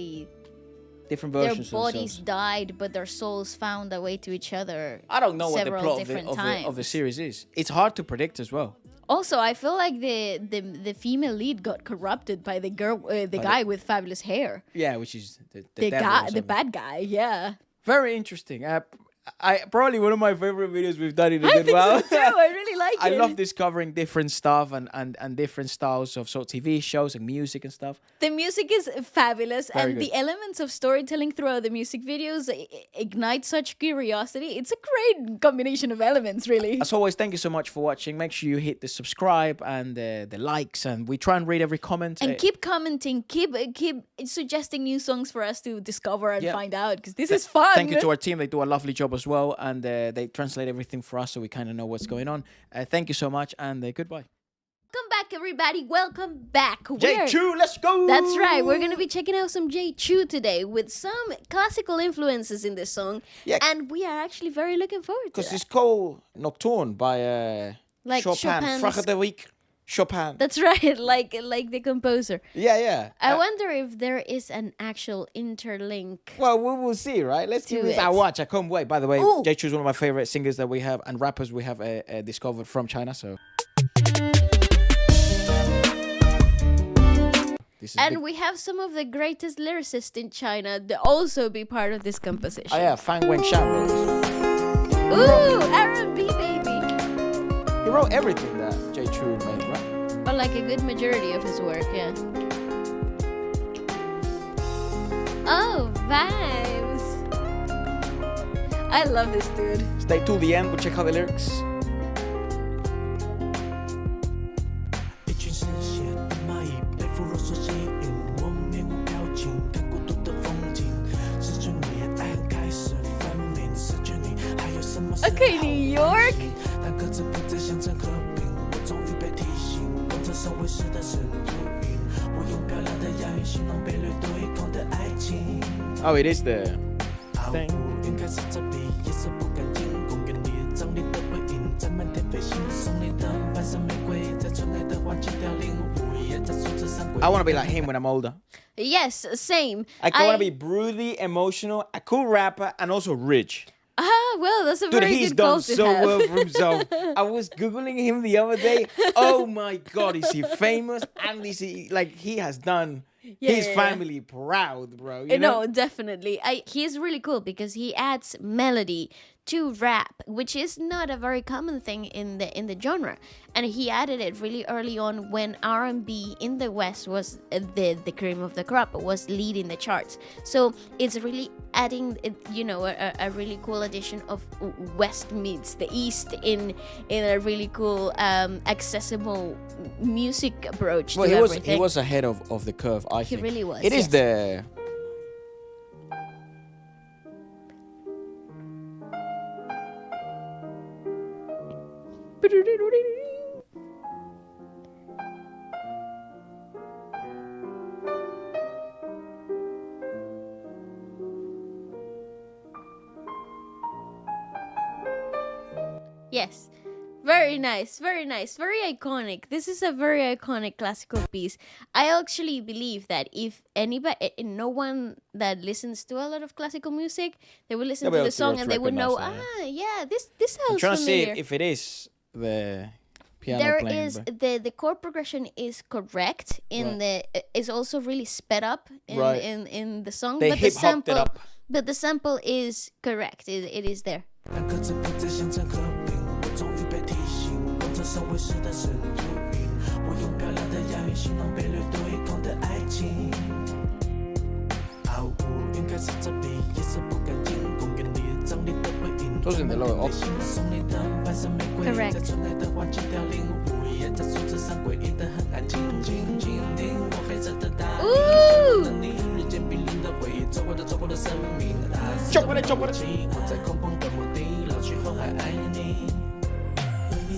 Different their versions bodies of themselves. died, but their souls found a way to each other? I don't know what the several plot of different the times. series is. It's hard to predict as well. Also, I feel like the female lead got corrupted by the girl, the guy with fabulous hair. Yeah, which is the The devil or guy, the something. bad guy. Yeah, Very interesting. I probably one of my favorite videos we've done in a I good think while. so too. I really like I it. love discovering different stuff and different styles of sort of TV shows and music and stuff. The music is fabulous, Very and good. the elements of storytelling throughout the music videos ignite such curiosity. It's a great combination of elements, really. As always, thank you so much for watching. Make sure you hit the subscribe and the likes, and we try and read every comment. And keep commenting, keep suggesting new songs for us to discover and Yeah. find out, because this is fun. Thank you to our team. They do a lovely job as well, and they translate everything for us so we kind of know what's going on. Thank you so much, and goodbye. Welcome back, everybody. Welcome back. J Chou, let's go! That's right. We're going to be checking out some J Chou today with some classical influences in this song. Yeah. And we are actually very looking forward to Because that. it's called Nocturne by Like Chopin. Chopin's- Frédéric Chopin. That's right, like the composer. Yeah. I wonder if there is an actual interlink. Well, we will see, right? Let's do Do this. it. I watch. I can't wait. By the way, Ooh. J Chou is one of my favorite singers that we have and rappers we have discovered from China. So this is And big. we have some of the greatest lyricists in China that also be part of this composition. Oh yeah, Fang Wengshan wrote this. Ooh, R&B baby. He wrote everything that J Chou made, right? Or like a good majority of his work, yeah. Oh, vibes. I love this dude. Stay till the end. We'll check out the lyrics. 一群死 Okay, New York. 但各自不再想成和平，我终于被提醒，光着手为时代是秃鹰。我用漂亮的押韵形容被掠夺一空的爱情。 Oh, it is the thing. 云开始遮蔽，夜色不敢进，公园里张力的回音，在漫天飞行，送你的白色玫瑰，在纯爱的黄金凋零，午夜在数字上轨。 I want to be like him when I'm older. Yes, same. I want to be broody, emotional, a cool rapper, and also rich. Well, that's a Dude, very he's good done goal to so have. well for himself. I was googling him the other day. Oh my god, is he famous? And is he like he has done his family proud, bro? You know? No, definitely. He's really cool because he adds melody to rap, which is not a very common thing in the genre. And he added it really early on when R&B in the West was the cream of the crop, was leading the charts. So it's really adding, a really cool addition of West meets the East in a really cool, accessible music approach Well, to everything. he was ahead of the curve, I think. He really was, It is yes. the... Yes. Very nice, very nice, very iconic. This is a very iconic classical piece. I actually believe that if anybody, no one that listens to a lot of classical music, they will listen They'll be to able the to song and they would know, recognize this I'm sounds trying to see familiar. if it is the piano There playing. is but- the chord progression is correct in is also really sped up in Right. in the song, They but the hip-hopped it sample, up. but the sample is correct. It is there. 但各自不再想成和平，我终于被提醒，光着手为时代是秃鹰。我用漂亮的押韵形容被掠夺一空的爱情。乌云开始遮蔽，夜色不敢进，公园里张力的回音。 Those in the lower octave. 送你的白色玫瑰， Correct. 在纯爱的黄金凋零，午夜在数字上诡异的很安静，静静听我黑色的大衣。 Ooh! 你日渐冰冷的回忆，走过的生命，Chop on it, chop on it. 我在空旷的墓地，老去后还爱你。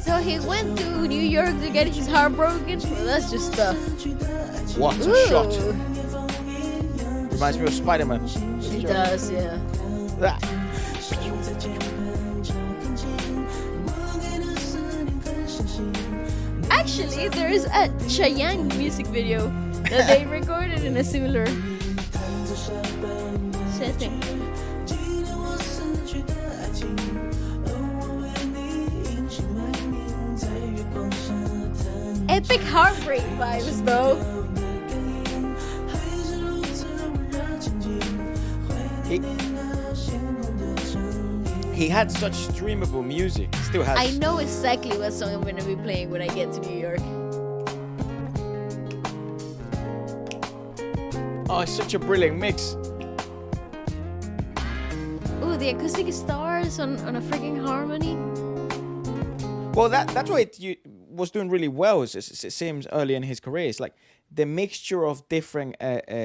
So he went to New York to get his heart broken. Well, that's just stuff. What a Ooh. shot. Reminds me of Spider-Man. He does, yeah. Ah. Actually, there is a Cheyenne music video that they recorded in a similar setting. Epic heartbreak vibes, though. He had such streamable music. Still has. I know exactly what song I'm gonna be playing when I get to New York. Oh, it's such a brilliant mix. Ooh, the acoustic guitars on a freaking harmony. Well, that's why it was doing really well. It seems early in his career. It's like the mixture of different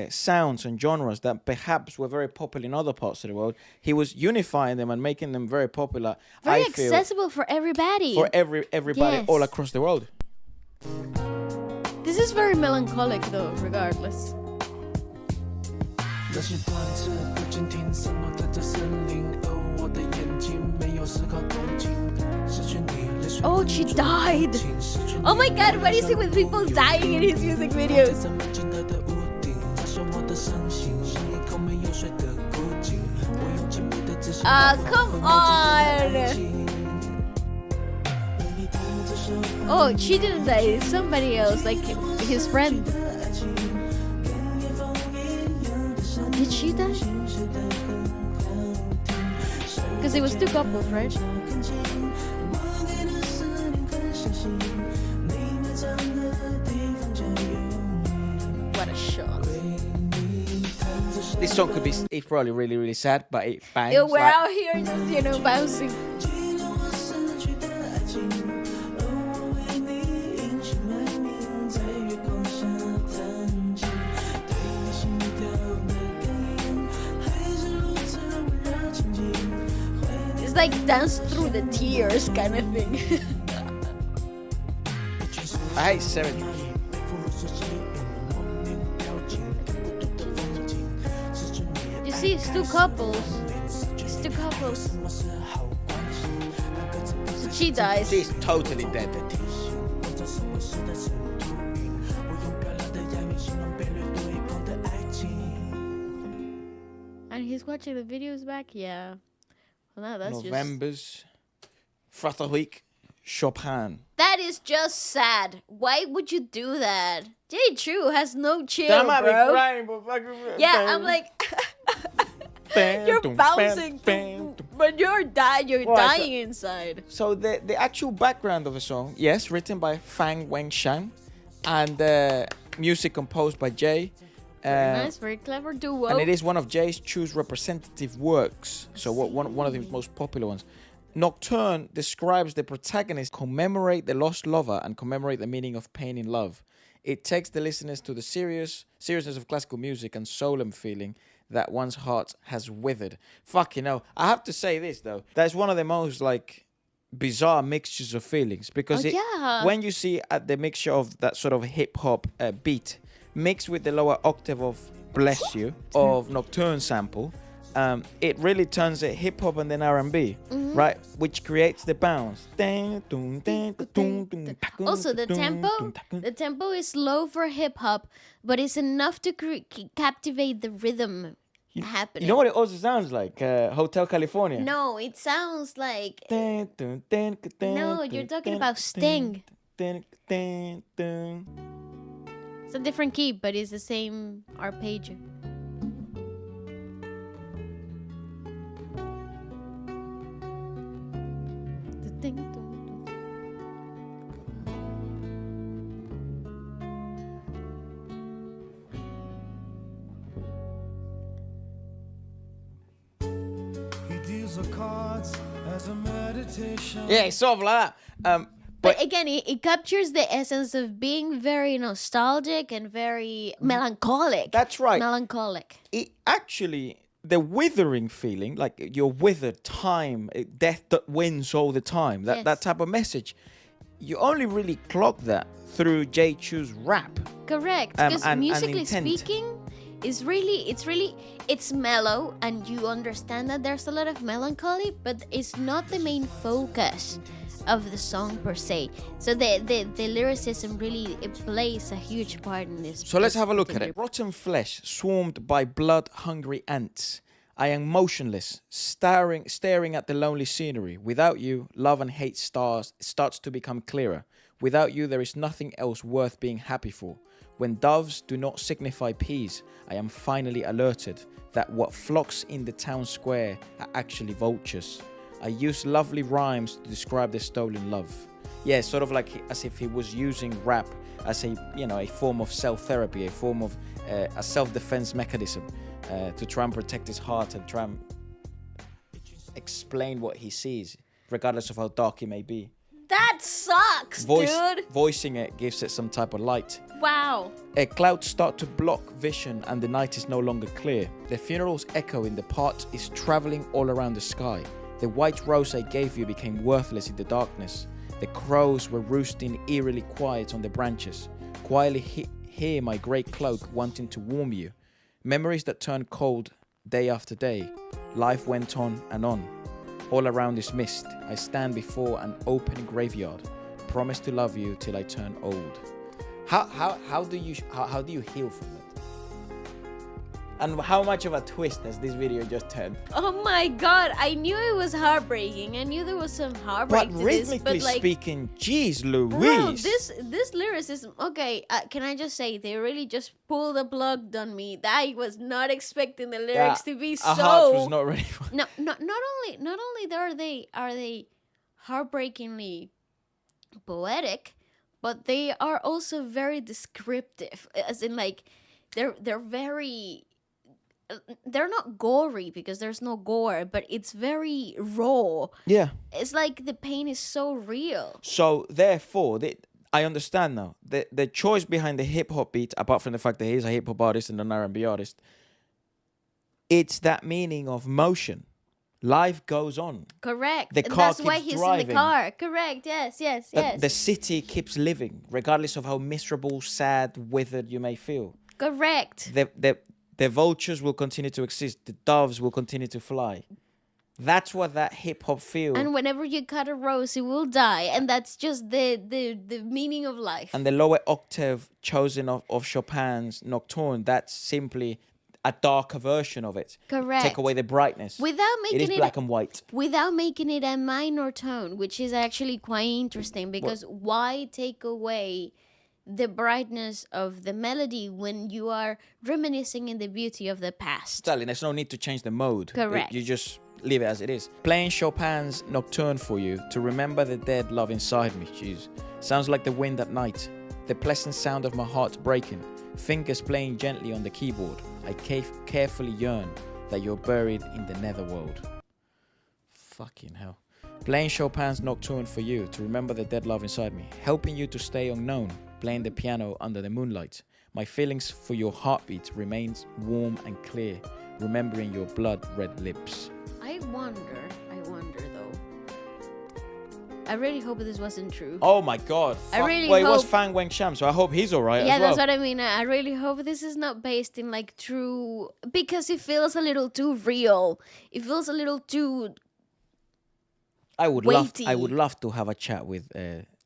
sounds and genres that perhaps were very popular in other parts of the world. He was unifying them and making them very popular. Very I feel, accessible for everybody. for everybody Yes. all across the world. This is very melancholic, though, regardless. 那些断翅不禁听什么在这森林，而我的眼睛没有丝毫动静，失去你泪水。 Oh, she died. Oh my god, what is it with people dying in his music videos? 在门尽头的屋顶，嘲笑我的伤心，像一口没有水的枯井。我用精密的自信。 Come on. Oh, she didn't die. It's somebody else, like his friend. Did she die? Because it was two couples, right? What a shot. This song could be, it's probably really, really sad, but it bangs. Yeah, we're like- out here just, bouncing. It's like dance through the tears kind of thing. I hate symmetry. You see, it's two couples. It's two couples. So she dies. She's totally dead. And he's watching the videos back? Yeah. Well, no, that's November's Fratterweek Chopin. That is just sad. Why would you do that? Jay Chou has no chill, Damn, I be bro. crying, but fucking. Yeah, I'm like, you're bouncing, but you're dying inside. So the actual background of the song, yes, written by Fang Wengshan, and music composed by Jay. Very nice, very clever duo. And it is one of Jay Chou's representative works. So one of the most popular ones. Nocturne describes the protagonist commemorate the lost lover and commemorate the meaning of pain in love. It takes the listeners to the seriousness of classical music and solemn feeling that one's heart has withered. Fucking hell. I have to say this though. That's one of the most like bizarre mixtures of feelings because when you see at the mixture of that sort of hip hop beat mixed with the lower octave of Bless You of Nocturne sample, it really turns it hip hop and then R&B, right? Which creates the bounce. Also, the tempo is slow for hip hop, but it's enough to captivate the rhythm happening. You know what it also sounds like? Hotel California. No, it sounds like. No, you're talking about Sting. It's a different key, but it's the same arpeggio. Yeah, it's sort of like that. But again, it captures the essence of being very nostalgic and very melancholic. That's right. Melancholic. It actually, the withering feeling, like you're withered, time, death that wins all the time, that type of message, you only really clock that through Jay Chou's rap. Correct. Because musically speaking, it's mellow, and you understand that there's a lot of melancholy, but it's not the main focus of the song per se. So the lyricism really, it plays a huge part in this. So let's have a look at it. Rotten flesh swarmed by blood-hungry ants. I am motionless, staring at the lonely scenery. Without you, love and hate starts to become clearer. Without you, there is nothing else worth being happy for. When doves do not signify peace, I am finally alerted that what flocks in the town square are actually vultures. I use lovely rhymes to describe the stolen love. Yeah, sort of like as if he was using rap as a form of self-therapy, a form of a self-defense mechanism to try and protect his heart and try and explain what he sees, regardless of how dark it may be. That sucks, dude. Voicing it gives it some type of light. Wow. Clouds start to block vision and the night is no longer clear. The funeral's echo in the part is traveling all around the sky. The white rose I gave you became worthless in the darkness. The crows were roosting eerily quiet on the branches. Quietly hear my grey cloak wanting to warm you. Memories that turn cold day after day. Life went on and on. All around is mist. I stand before an open graveyard. Promise to love you till I turn old. How do you heal from it? And how much of a twist has this video just turned? Oh my god, I knew it was heartbreaking. I knew there was some heartbreak but to rhythmically this, but speaking, geez Louise. Bro, this lyricism, okay, can I just say, they really just pulled the plug on me. I was not expecting the lyrics to be so... Our heart was not ready for it. No, not only are they heartbreakingly poetic, but they are also very descriptive. As in, like, they're very... They're not gory because there's no gore, but it's very raw. Yeah. It's like the pain is so real. So therefore, I understand now. The choice behind the hip hop beat, apart from the fact that he's a hip hop artist and an R&B artist, it's that meaning of motion. Life goes on. Correct. The And car that's why keeps he's driving. in the car. Correct. Yes, yes, yes. The city keeps living, regardless of how miserable, sad, withered you may feel. Correct. The vultures will continue to exist. The doves will continue to fly. That's what that hip hop feels. And whenever you cut a rose, it will die. And that's just the meaning of life. And the lower octave chosen of Chopin's Nocturne, that's simply a darker version of it. Correct. Take away the brightness. Without making it is black and white. Without making it a minor tone, which is actually quite interesting, because why take away the brightness of the melody when you are reminiscing in the beauty of the past? Darling, there's no need to change the mode. Correct. You just leave it as it is. Playing Chopin's Nocturne for you to remember the dead love inside me. Jeez. Sounds like the wind at night. The pleasant sound of my heart breaking. Fingers playing gently on the keyboard. I carefully yearn that you're buried in the netherworld. Fucking hell. Playing Chopin's Nocturne for you to remember the dead love inside me. Helping you to stay unknown. Playing the piano under the moonlight. My feelings for your heartbeat remains warm and clear. Remembering your blood-red lips. I wonder though. I really hope this wasn't true. Oh my god. I really Well, it was hope- Fang Wensham, so I hope he's alright Yeah, as well. that's what I mean. I really hope this is not based in like true, because it feels a little too real. It feels a little too I would weighty. love to have a chat with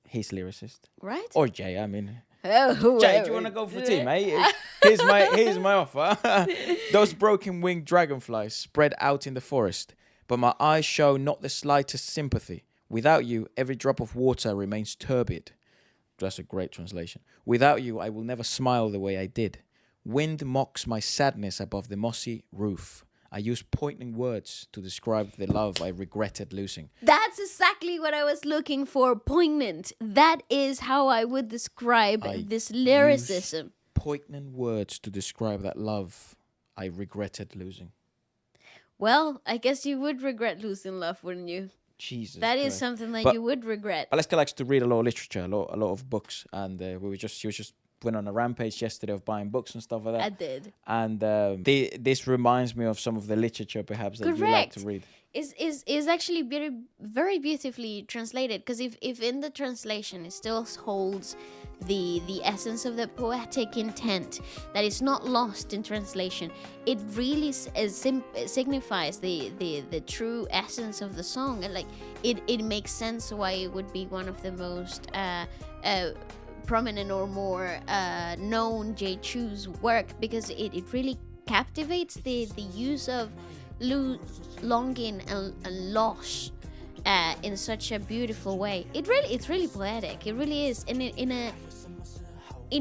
his lyricist. right. Or Jay, I mean. Oh, Jay, do you want to go for tea, mate? Here's my offer. Those broken-winged dragonflies spread out in the forest, but my eyes show not the slightest sympathy. Without you, every drop of water remains turbid. That's a great translation. Without you, I will never smile the way I did. Wind mocks my sadness above the mossy roof. I use poignant words to describe the love I regretted losing. That's exactly what I was looking for. Poignant. That is how I would describe this lyricism. Poignant words to describe that love I regretted losing. Well, I guess you would regret losing love, wouldn't you? Jesus That is Christ. something that But- you would regret. Waleska likes to read a lot of literature, a lot of books, and she was just went on a rampage yesterday of buying books and stuff like that. I did. And this reminds me of some of the literature perhaps that you like to Correct. read. Is actually very beautifully translated, because if in the translation it still holds the essence of the poetic intent that is not lost in translation, it really signifies the true essence of the song, and like it makes sense why it would be one of the most prominent or more known J. Chou's work, because it really captivates the use of longing and loss in such a beautiful way. It's really poetic. It really is, in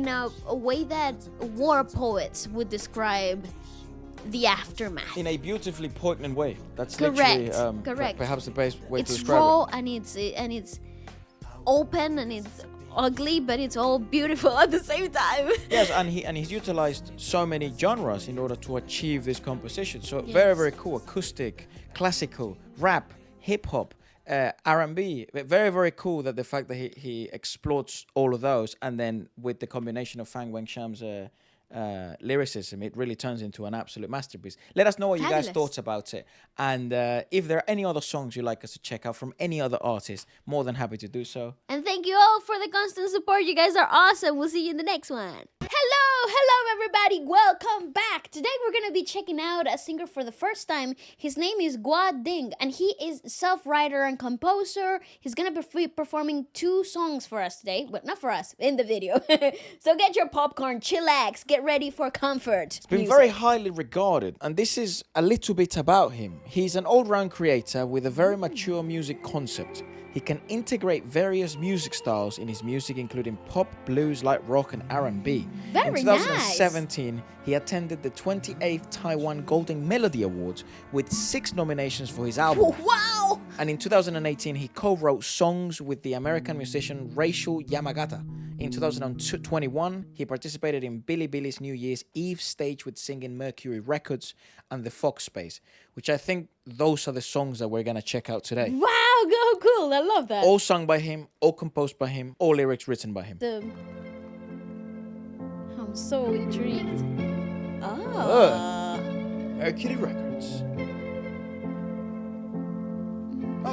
a way that war poets would describe the aftermath. In a beautifully poignant way. That's Correct, literally correct. perhaps the best way to It's describe raw it. and it's open and it's ugly, but it's all beautiful at the same time. Yes, and he's utilized so many genres in order to achieve this composition. So very, very cool. Acoustic, classical, rap, hip hop, R&B. Very, very cool that the fact that he exploits all of those, and then with the combination of Fang Wengsham's lyricism, it really turns into an absolute masterpiece. Let us know what you guys Fabulous. thought about it, and if there are any other songs you'd like us to check out from any other artist, more than happy to do so. And thank you all for the constant support. You guys are awesome. We'll see you in the next one. Hello everybody. Welcome back. Today we're going to be checking out a singer for the first time. His name is Guading, and he is self-writer and composer. He's going to be performing 2 songs for us today. But not for us, in the video. So get your popcorn, chillax, get ready for comfort. It's been very highly regarded, and this is a little bit about him. He's an all-round creator with a very mature music concept. He can integrate various music styles in his music, including pop, blues, light rock, and R&B. Very In 2017, he attended the 28th Taiwan Golden Melody Awards with 6 nominations for his album. Wow! And in 2018, he co-wrote songs with the American musician Rachel Yamagata. In 2021, he participated in Billy Billy's New Year's Eve stage with singing Mercury Records and the Fox Space, which I think those are the songs that we're going to check out today. Wow, go cool. I love that. All sung by him, all composed by him, all lyrics written by him. I'm so intrigued. Ah. Mercury Records.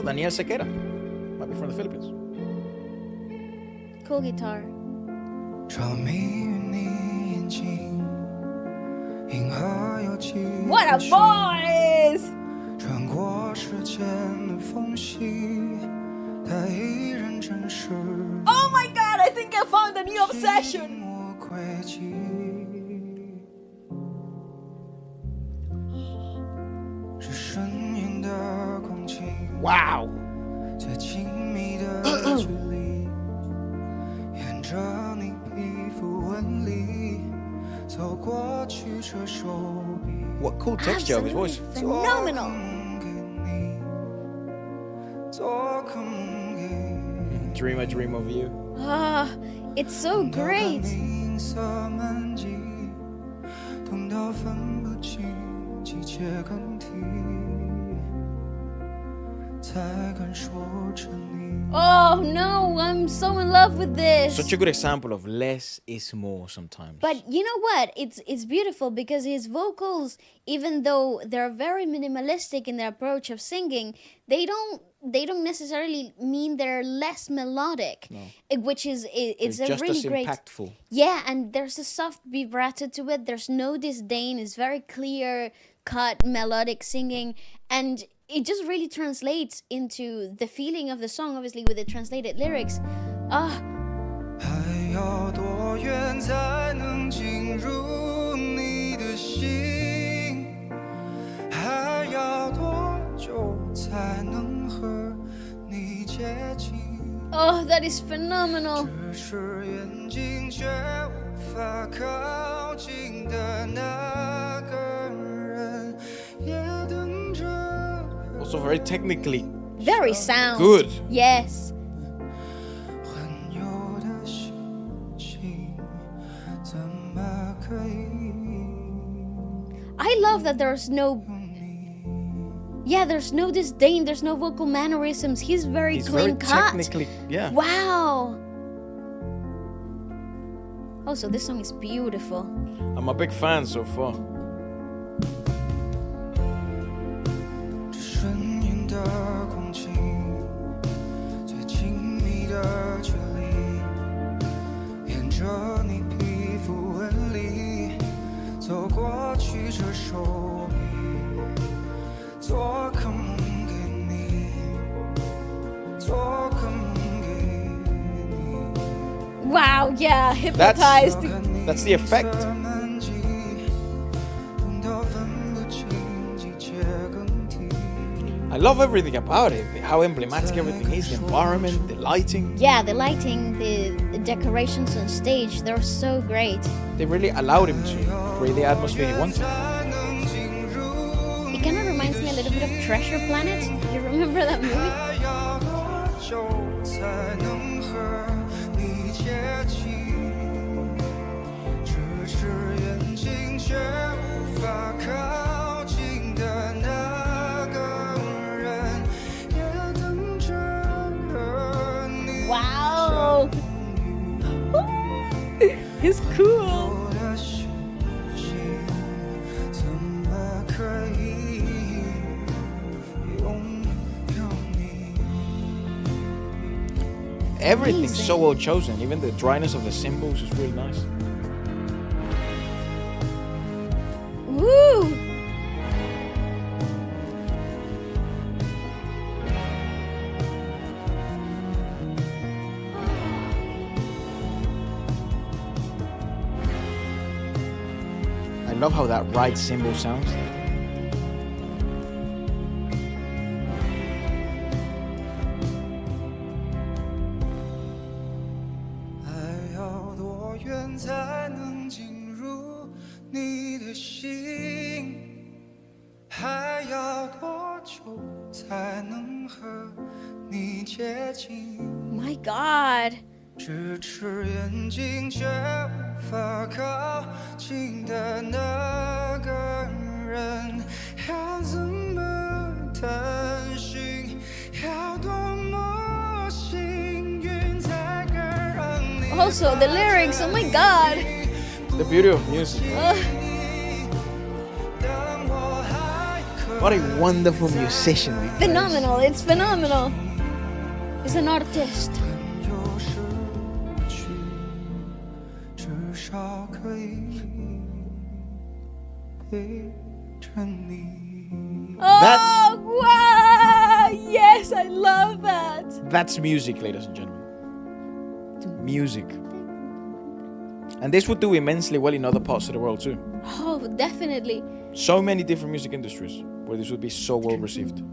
Oh, Daniel Sequeira. Might be from the Philippines. Cool guitar. 着迷于你眼睛，银河有几 What a 颗星 voice! 穿过时间的缝隙，它依然真实。 Oh my god, I think I found a new obsession! 我轨迹，是顺应的空气， Wow. 最亲密的距离，沿着你皮肤纹理走过去，这手臂。 What cool texture of his voice. Phenomenal! 做个梦给你。 Dream a dream of you. Ah, it's so great. 银色满际，痛到分不清季节更替，才敢说着你。 Oh no, I'm so in love with this. Such a good example of less is more sometimes. But you know what? It's beautiful because his vocals, even though they're very minimalistic in their approach of singing, they don't necessarily mean they're less melodic. No. Which is it's They're a just really as great. impactful. Yeah, and there's a soft vibrato to it. There's no disdain. It's very clear cut melodic singing, and it just really translates into the feeling of the song, obviously with the translated lyrics. Ah, 还要多远才能进入你的心？还要多久才能和你接近？ oh, that is phenomenal. 咫尺远近却无法靠近的那个人，也等着。 Also very technically Very sound. good. Yes. 环游的心情怎么可以？ I love that there's no disdain, there's no vocal mannerisms. He's very He's clean very cut. technically, yeah. Wow. Oh, so this song is beautiful. I'm a big fan so far. 这顺应的空气，最亲密的距离，沿着你皮肤纹理走过去，这手臂，做个梦给你，做个梦给你。 Wow, yeah, hypnotized. That's the effect. I love everything about it. How emblematic everything is. The environment, the lighting. Yeah, the lighting, the decorations on stage, they're so great. They really allowed him to create the atmosphere he wanted. It kind of reminds me a little bit of Treasure Planet. Do you remember that movie? 要多久才能和你接近？咫尺远近却无法靠近的那个人，也等着和你 Wow. He's cool. 我的心情怎么可以拥有你？ Everything's so well chosen. Even the dryness of the cymbals is really nice. Woo! I love how that right cymbal sounds. 还要多远才能进入你的心？还要多久才能和你接近？ My God. 咫尺远近却无法靠近的那个人，要怎么探寻？要多么幸运才敢让你 Also, the lyrics, oh my God. The beauty of music. 当我还可 What a wonderful musician. he plays. Phenomenal. It's phenomenal. He's an artist. 至少可以陪着你。 Oh, wow! Yes, I love that. That's music, ladies and gentlemen. Music. And this would do immensely well in other parts of the world too. Oh, definitely. So many different music industries where this would be so well received.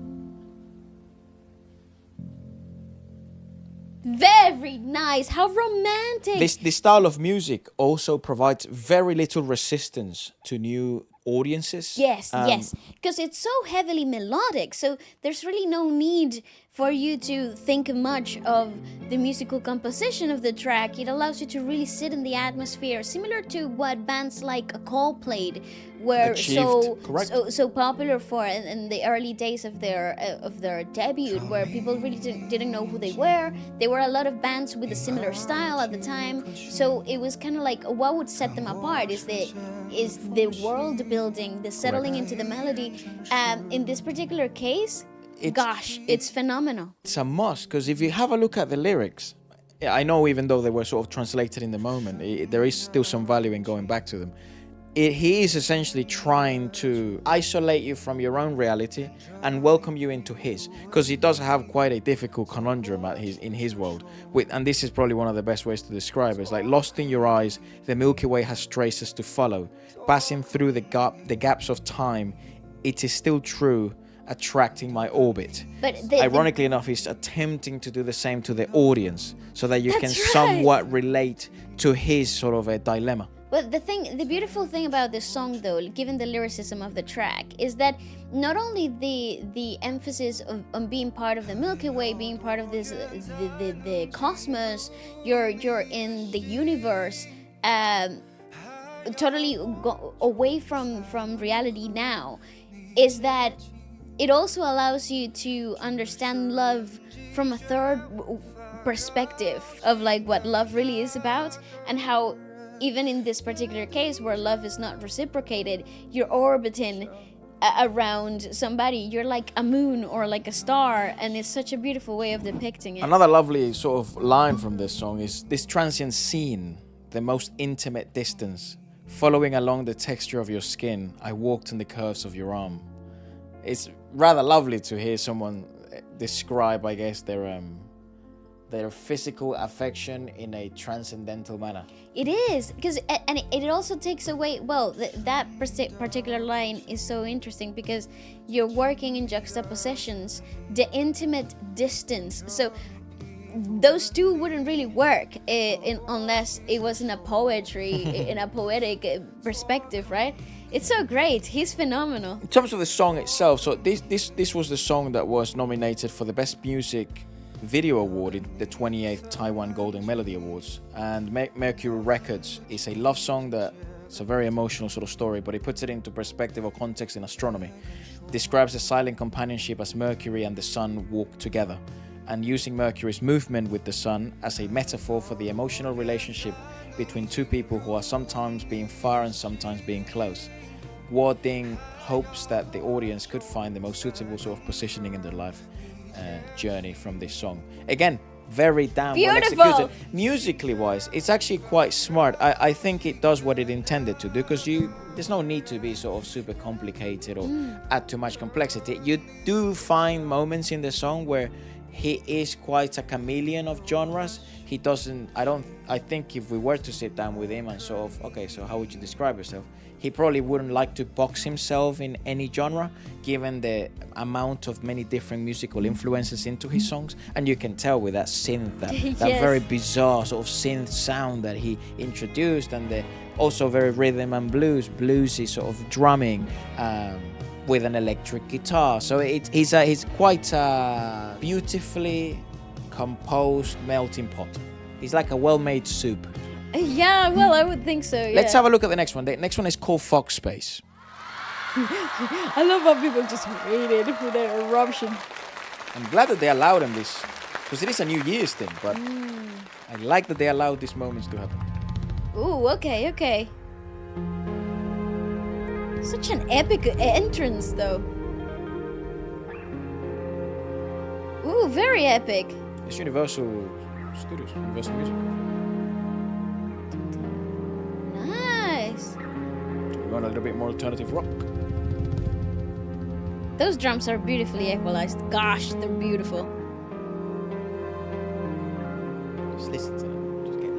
Very nice. How romantic. This style of music also provides very little resistance to new audiences. Yes, yes. Because it's so heavily melodic, so there's really no need for you to think much of the musical composition of the track. It allows you to really sit in the atmosphere, similar to what bands like Coldplay were so popular for in the early days of their debut, where people really didn't know who they were. There were a lot of bands with a similar style at the time, so it was kind of like what would set them apart is the world building, the settling into the melody. In this particular case, it's phenomenal. It's a must, because if you have a look at the lyrics, I know even though they were sort of translated in the moment, there is still some value in going back to them. He is essentially trying to isolate you from your own reality and welcome you into his, because he does have quite a difficult conundrum in his world. And this is probably one of the best ways to describe it. It's like, lost in your eyes, the Milky Way has traces to follow. Passing through the gaps of time, it is still true, attracting my orbit. But ironically enough, he's attempting to do the same to the audience so that you can somewhat relate to his sort of a dilemma. But the beautiful thing about this song, though, given the lyricism of the track, is that not only the emphasis on being part of the Milky Way, being part of this the cosmos, you're in the universe, totally away from reality now, is that it also allows you to understand love from a third perspective of like what love really is about, and how even in this particular case where love is not reciprocated, you're orbiting around somebody. You're like a moon or like a star, and it's such a beautiful way of depicting it. Another lovely sort of line from this song is this transient scene, the most intimate distance, following along the texture of your skin, I walked in the curves of your arm. It's rather lovely to hear someone describe, I guess, their physical affection in a transcendental manner. It is, because and it also takes away, well, that particular line is so interesting because you're working in juxtapositions, the intimate distance. So those two wouldn't really work unless it was in a poetic perspective, right? It's so great. He's phenomenal. In terms of the song itself, so this was the song that was nominated for the Best Music Video Award in the 28th Taiwan Golden Melody Awards. And Mercury Records is a love song that it's a very emotional sort of story, but it puts it into perspective or context in astronomy. It describes a silent companionship as Mercury and the Sun walk together, and using Mercury's movement with the Sun as a metaphor for the emotional relationship between two people who are sometimes being far and sometimes being close. Guading hopes that the audience could find the most suitable sort of positioning in their life journey from this song. Again, very damn well executed. Musically wise, it's actually quite smart. I think it does what it intended to do, because there's no need to be sort of super complicated or add too much complexity. You do find moments in the song where he is quite a chameleon of genres. He doesn't, I think if we were to sit down with him and sort of, okay, so how would you describe yourself? He probably wouldn't like to box himself in any genre, given the amount of many different musical influences into his songs. And you can tell with that synth, that very bizarre sort of synth sound that he introduced, and the also very rhythm and bluesy sort of drumming, with an electric guitar. So he's quite a beautifully composed melting pot. He's like a well-made soup. Yeah, well, I would think so, yeah. Let's have a look at the next one. The next one is called Fox Space. I love how people just hate it for their eruption. I'm glad that they allowed him this, because it is a New Year's thing, but I like that they allowed these moments to happen. Ooh, okay. Such an epic entrance, though. very epic. It's Universal Studios, Universal Music. Nice. We want a little bit more alternative rock. Those drums are beautifully equalized. Gosh, they're beautiful. Just listen to them. Just get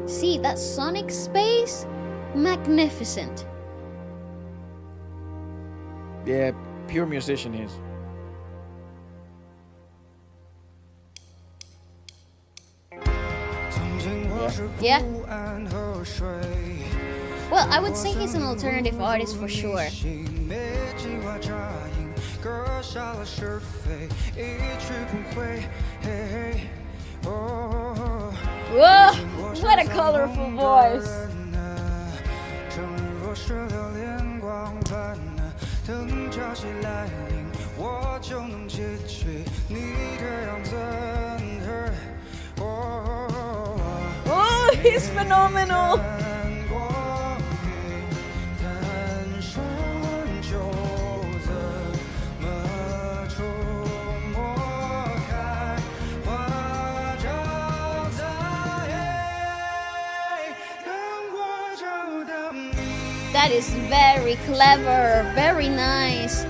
lost. See, that sonic space? Magnificent. Yeah, pure musician he is. Yeah. Well, I would say he's an alternative artist for sure. Whoa! What a colorful voice. Oh, he's phenomenal. That is very clever, very nice.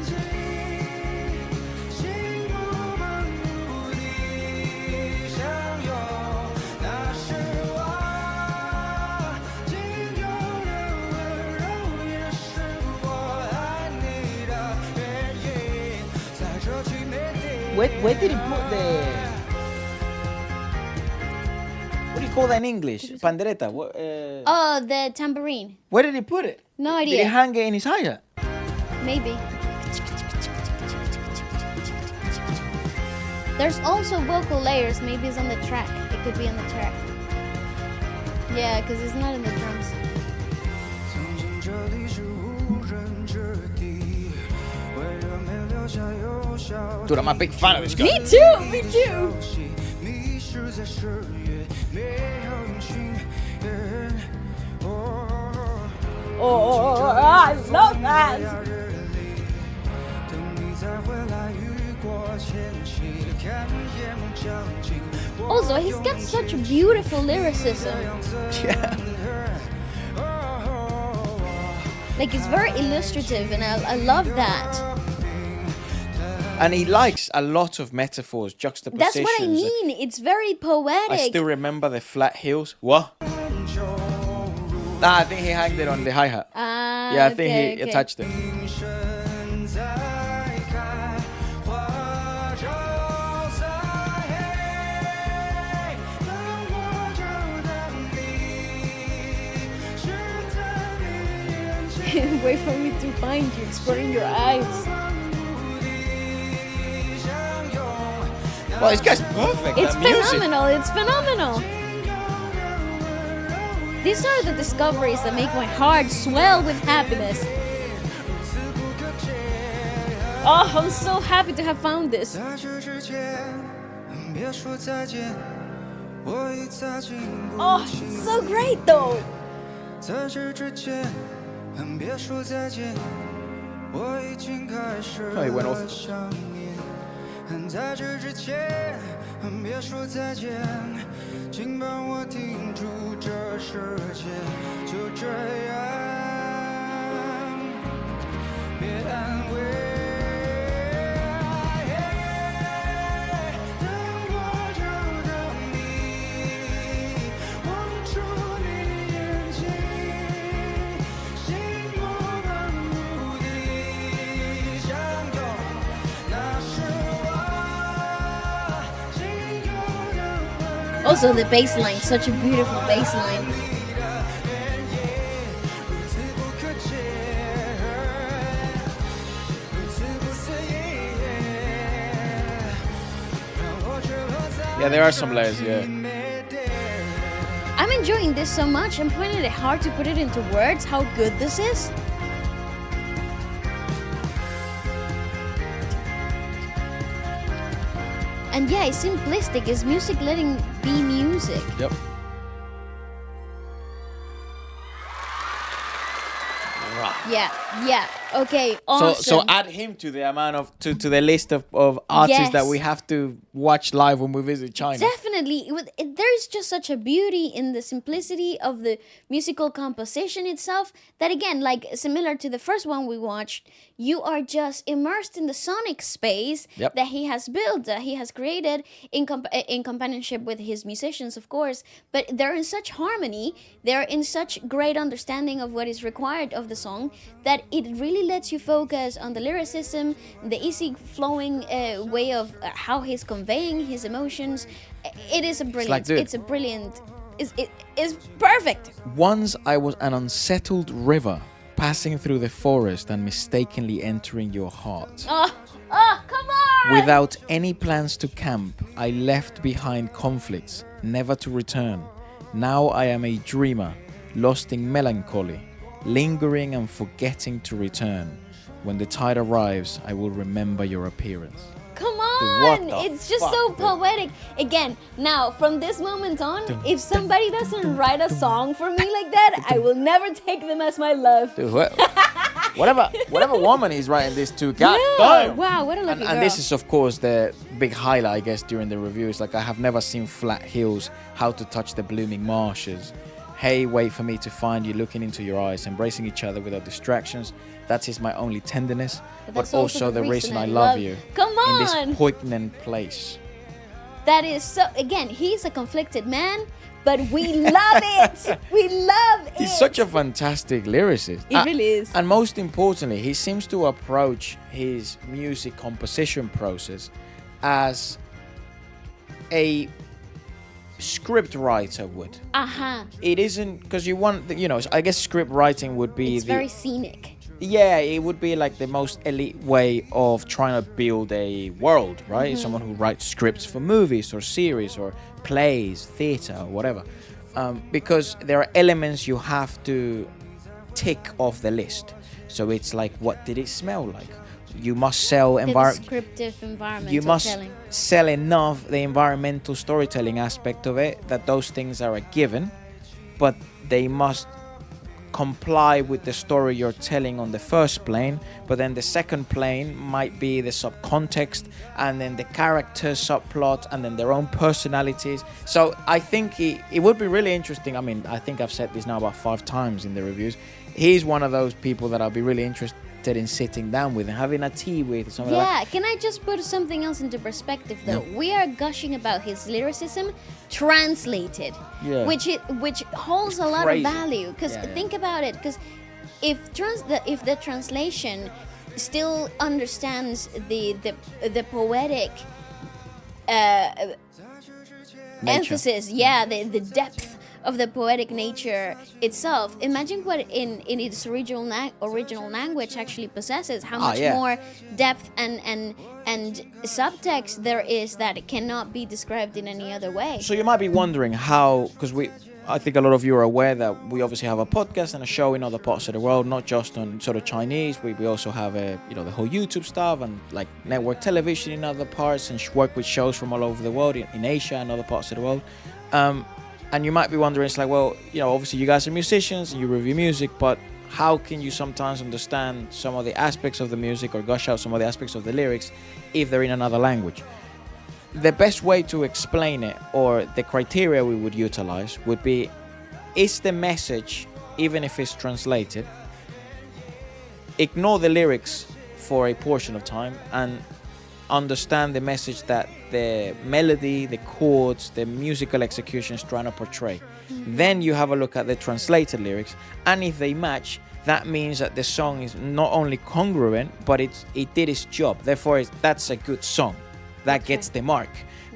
Where did he put the... What do you call that in English? Pandereta. What, Oh, the tambourine. where did he put it? No Did he idea. hang it in his hi-hat? Maybe. There's also vocal layers. Maybe it's on the track. It could be on the track. Yeah, because it's not in the drums. Dude, I'm a big fan of this guy. Me too, me too. Oh, I love that. Also, he's got such beautiful lyricism. Yeah. Like, it's very illustrative, and I love that. And he likes a lot of metaphors, juxtapositions. That's what I mean. It's very poetic. I still remember the flat heels. What? Nah, I think he hanged it on the hi-hat. Yeah, I think he attached it. Wait for me to find you, exploring your eyes. Well, this guy's perfect. It's that music. phenomenal. It's phenomenal. These are the discoveries that make my heart swell with happiness. Oh, I'm so happy to have found this. Oh, it's so great though. Oh, he went off. Also, the bass line, such a beautiful bass line. Yeah, there are some layers, yeah. I'm enjoying this so much, I'm finding it hard to put it into words how good this is. And yeah, it's simplistic. It's music letting be music. Yep. Yeah. Okay. Awesome. So add him to the amount of to the list of artists that Yes. we have to watch live when we visit China. Definitely. There is just such a beauty in the simplicity of the musical composition itself that, again, like similar to the first one we watched, you are just immersed in the sonic space Yep. that he has built, that he has created in companionship with his musicians, of course. But they're in such harmony, they're in such great understanding of what is required of the song that it really lets you focus on the lyricism, the easy flowing way of how he's conveying his emotions. It is a brilliant. like, dude. It's a brilliant. It's perfect. Once I was an unsettled river passing through the forest and mistakenly entering your heart. Oh, come on! Without any plans to camp, I left behind conflicts, never to return. Now I am a dreamer, lost in melancholy, lingering and forgetting to return. When the tide arrives, I will remember your appearance. Come What on! the It's just fuck, so dude? poetic. Again, now from this moment on, if somebody doesn't write a song for me like that, I will never take them as my love. Dude, whatever woman he's writing this to, god Yeah, damn. wow, what a lucky girl. And this is, of course, the big highlight, I guess, during the review. It's like, I have never seen flat hills, how to touch the blooming marshes. Hey, wait for me to find you, looking into your eyes, embracing each other without distractions. That is my only tenderness, but that's also the reason I love you. Come In on! this poignant place. That is so. Again, he's a conflicted man, but we love it. We love it. He's such a fantastic lyricist. He really is. And most importantly, he seems to approach his music composition process as a script writer would. It isn't, because you want, I guess script writing would be It's very scenic. Yeah, it would be like the most elite way of trying to build a world, right? Someone who writes scripts for movies or series or plays, theater, or whatever. Because there are elements you have to tick off the list. So it's like, what did it smell like? You must sell The descriptive environmental you must telling. sell enough the environmental storytelling aspect of it that those things are a given, but they must comply with the story you're telling on the first plane. But then the second plane might be the subcontext, and then the character subplot, and then their own personalities. So I think it would be really interesting. I mean, I think I've said this now about 5 times in the reviews. He's one of those people that I'll be really interested in sitting down with and having a tea with, something like that. Yeah, can I just put something else into perspective though? We are gushing about his lyricism translated, Yeah. which holds a lot crazy. of value. Because Yeah. think about it, because if the translation still understands the poetic emphasis, the depth of the poetic nature itself. Imagine what in its original language actually possesses. How much more depth and subtext there is that it cannot be described in any other way. So you might be wondering how, because I think a lot of you are aware that we obviously have a podcast and a show in other parts of the world, not just on sort of Chinese. We also have the whole YouTube stuff and like network television in other parts, and work with shows from all over the world in Asia and other parts of the world. And you might be wondering, it's like, well, obviously you guys are musicians and you review music, but how can you sometimes understand some of the aspects of the music or gush out some of the aspects of the lyrics if they're in another language? The best way to explain it, or the criteria we would utilize, would be, is the message, even if it's translated, ignore the lyrics for a portion of time and understand the message that the melody, the chords, the musical execution is trying to portray. Then you have a look at the translated lyrics, and if they match, that means that the song is not only congruent, but it did its job. Therefore, that's a good song. That gets the mark.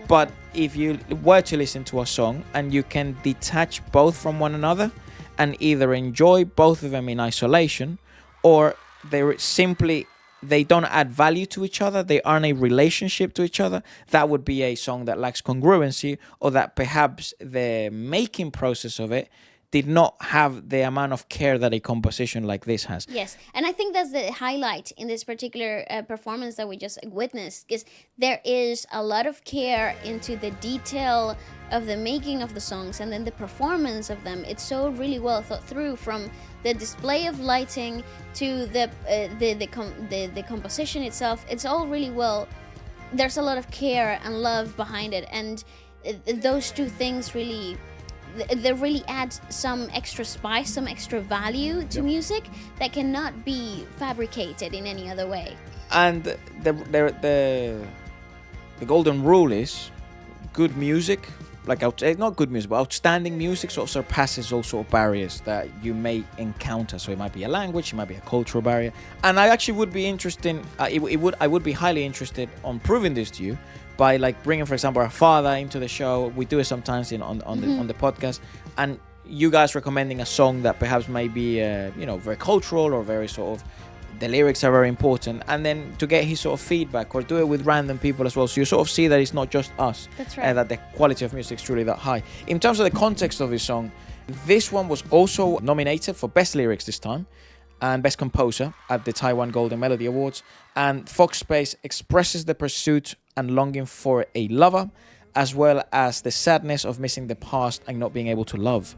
But if you were to listen to a song and you can detach both from one another and either enjoy both of them in isolation, or they don't add value to each other, they aren't a relationship to each other, that would be a song that lacks congruency, or that perhaps the making process of it did not have the amount of care that a composition like this has. Yes, and I think that's the highlight in this particular performance that we just witnessed, because there is a lot of care into the detail of the making of the songs, and then the performance of them. It's so really well thought through, from the display of lighting to the composition itself. It's all really well. There's a lot of care and love behind it, and those two things really. They really add some extra spice, some extra value to music that cannot be fabricated in any other way. And the golden rule is good music, like not good music, but outstanding music sort of surpasses all sort of barriers that you may encounter. So it might be a language, it might be a cultural barrier. And I actually would be interested, I would be highly interested on proving this to you by like bringing, for example, our father into the show. We do it sometimes on the podcast, and you guys recommending a song that perhaps may be very cultural or very sort of, the lyrics are very important, and then to get his sort of feedback, or do it with random people as well, so you sort of see that it's not just us. That's right. That the quality of music is truly that high. In terms of the context of this song, this one was also nominated for Best Lyrics this time and Best Composer at the Taiwan Golden Melody Awards, and Fox Space expresses the pursuit and longing for a lover, as well as the sadness of missing the past and not being able to love,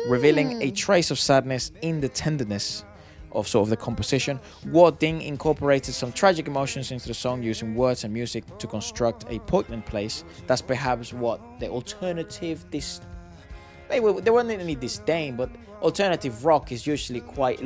revealing a trace of sadness in the tenderness of sort of the composition. Guading incorporated some tragic emotions into the song using words and music to construct a poignant place. That's perhaps what the alternative, there wasn't any disdain, but alternative rock is usually quite,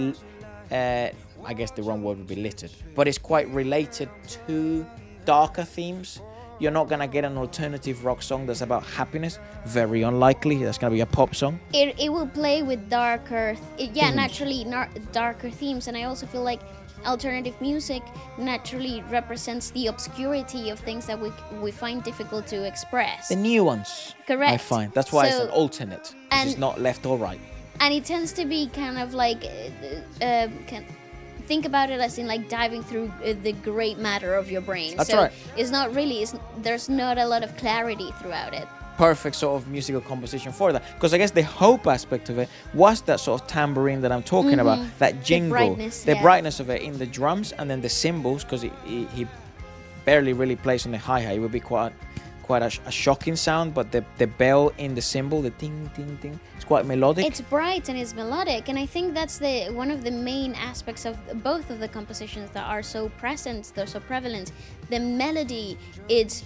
I guess the wrong word would be littered, but it's quite related to darker themes. You're not gonna get an alternative rock song that's about happiness. Very unlikely. That's gonna be a pop song. It will play with darker, naturally darker themes, and I also feel like alternative music naturally represents the obscurity of things that we find difficult to express. The nuance. Correct. I find that's why it's an alternate. It's not left or right. And it tends to be kind of like, think about it as in like diving through the great matter of your brain. That's so right. It's not really, there's not a lot of clarity throughout it. Perfect sort of musical composition for that. Because I guess the hope aspect of it was that sort of tambourine that I'm talking about, that jingle, the brightness of it in the drums, and then the cymbals, because he barely really plays on the hi-hat. It would be quite a shocking sound, but the bell in the cymbal, the ding ding ding, it's quite melodic. It's bright and it's melodic, and I think that's one of the main aspects of both of the compositions that are so present, they're so prevalent. The melody is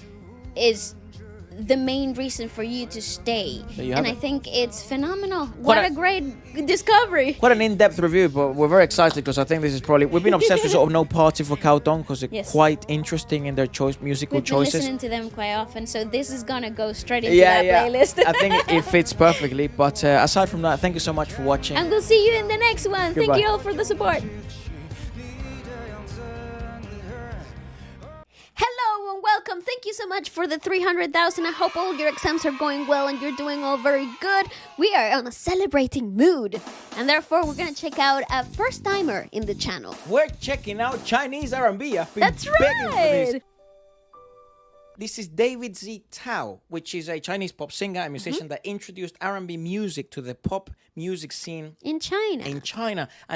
the main reason for you to stay, and I think it's phenomenal. What a great discovery. Quite an in-depth review, but we're very excited because I think this is probably, we've been obsessed with sort of No Party for Countdown because they're quite interesting in their musical choices. We've been listening to them quite often, so this is gonna go straight into that playlist. I think it fits perfectly, but aside from that, thank you so much for watching. And we'll see you in the next one. Goodbye. Thank you all for the support. Hello and welcome. Thank you so much for the 300,000. I hope all your exams are going well and you're doing all very good. We are on a celebrating mood, and therefore we're gonna check out a first timer in the channel. We're checking out Chinese R&B. I've been That's begging for this. right. This is David Zee Tao, which is a Chinese pop singer and musician that introduced R&B music to the pop music scene In China. and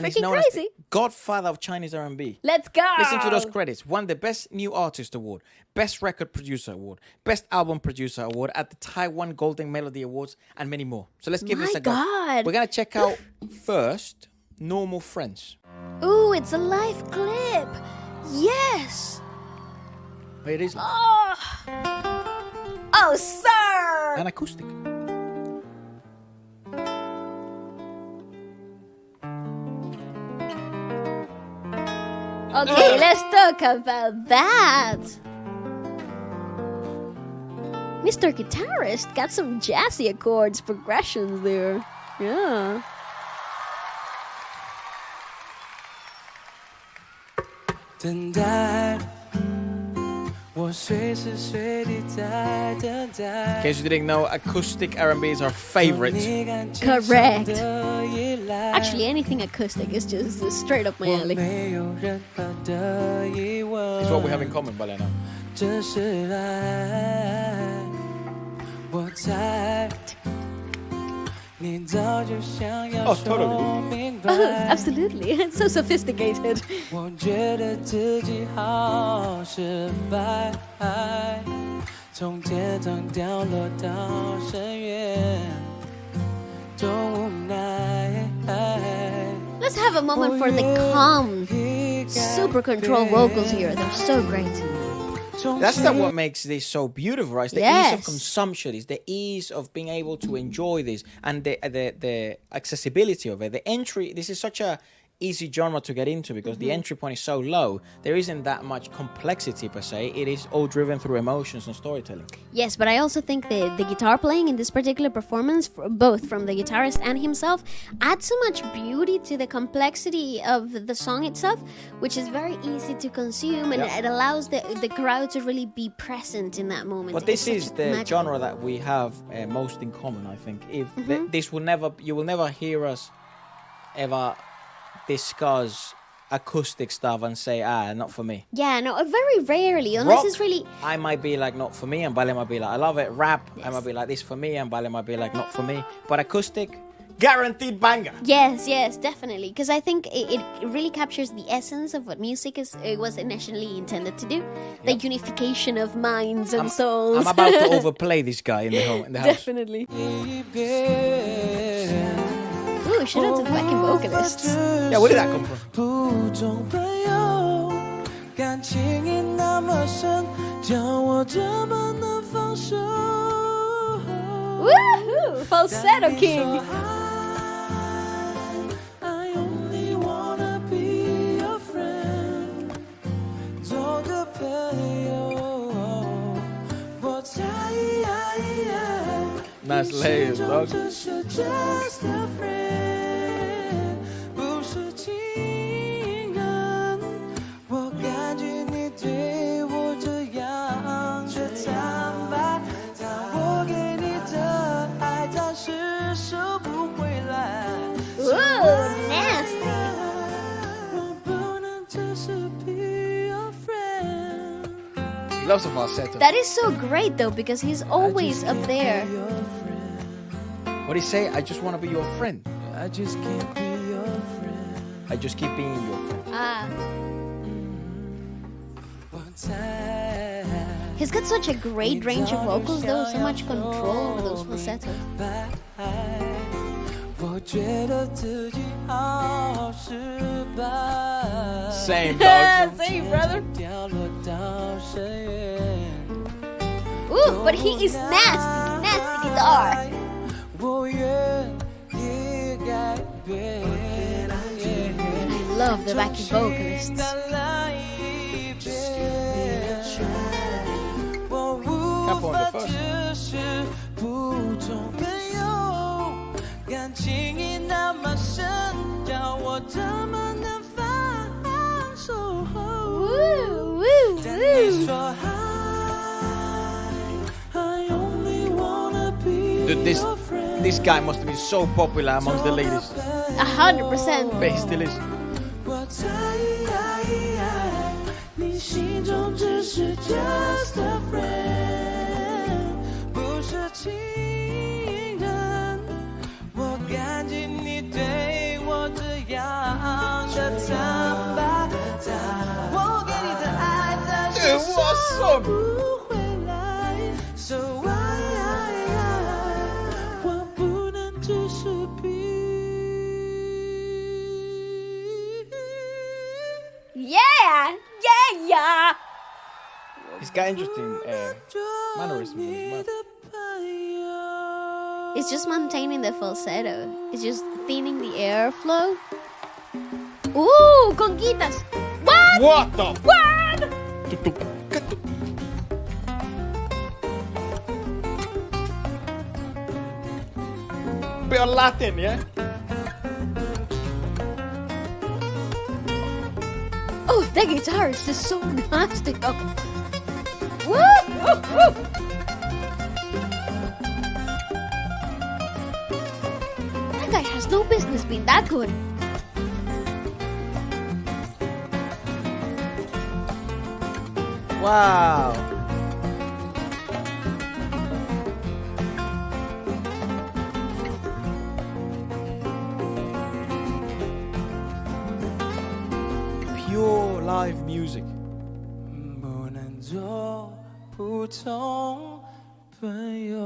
is Freaking known crazy. as the godfather of Chinese R&B. Let's go. Listen to those credits. Won the Best New Artist Award, Best Record Producer Award, Best Album Producer Award at the Taiwan Golden Melody Awards, and many more. So let's give this a go. God. We're going to check out first Normal Friends. Ooh, it's a live clip. Yes. It is Oh, sir. an acoustic. Okay, let's talk about that. Mr. Guitarist got some jazzy chords, progressions there. Yeah. In case you didn't know, acoustic R&B is our favorite. Correct. Actually, anything acoustic is just straight up my alley. It's what we have in common, Valena. Oh, totally. Oh, absolutely. It's so sophisticated. 我觉得自己好失败，从天堂掉落到深渊，多无奈。 Let's have a moment for the calm, super controlled vocals here. They're so great. That's what makes this so beautiful, right? It's the ease Yes. of consumption, it's the ease of being able to enjoy this, and the accessibility of it. The entry, this is such a easy genre to get into because the entry point is so low. There isn't that much complexity per se. It is all driven through emotions and storytelling. Yes, but I also think the guitar playing in this particular performance, both from the guitarist and himself, adds so much beauty to the complexity of the song itself, which is very easy to consume, and Yeah. it allows the crowd to really be present in that moment. But this It's is such the magic. genre that we have most in common, I think. If this will never, you will never hear us ever discuss acoustic stuff and say, not for me. Yeah, no, very rarely, unless Rock, it's really... I might be like, not for me, and Bale might be like, I love it. Rap, I might be like, this for me, and Bale might be like, not for me. But acoustic, guaranteed banger. Yes, definitely. Because I think it really captures the essence of what music was initially intended to do. The unification of minds and souls. I'm about to overplay this guy in the house. Definitely. Ooh, shout out to the backing vocalists. Yeah, where did that come from? 不重朋友，感情已那么深，叫我怎么能放手 Woohoo! Falsetto King! I only wanna be your friend，做个朋友，我在意。 Nice layers, dog. 只是 just a friend， 不是情人。我感觉你对我这样的坦白，但我给你的爱暂时收不回来。 Ooh, nasty! 我不能只是 be your friend。 He loves the falsetto. That is so great though, because he's always up there. What did he say? I just want to be your friend. I just can't be your friend。 I just keep being your friend. Ah. 我在 He's got such a great range of vocals though, so much control over those falsettos. 我觉得自己好失败。 Same, dog. Same, brother. 掉落到深渊。 Ooh, but he is nasty, nasty guitar. 我愿意改变。 I love the backing vocalists. 再来一遍。我无法只是普通朋友，感情已那么深，叫我怎么能放手？ Woo, woo, 但你 woo. 说I only wanna be Dude, your friend。 this guy must have been so popular amongst the ladies. 100%. But he still is. 我在你心中只是 just a friend， 不是情人。我感激你对我这样的坦白，但我给你的爱暂时 Dude, what a 收 song. 不回来。So I 我不能只是 be。 Yeah, yeah. He's got interesting mannerisms. It's just maintaining the falsetto. It's just thinning the airflow. Ooh, conquitas. What? What the? What? Bit of Latin, yeah? Oh, that guitar is just so nasty. Oh. Woo! Woo! Woo! That guy has no business being that good. Wow. 做普通朋友。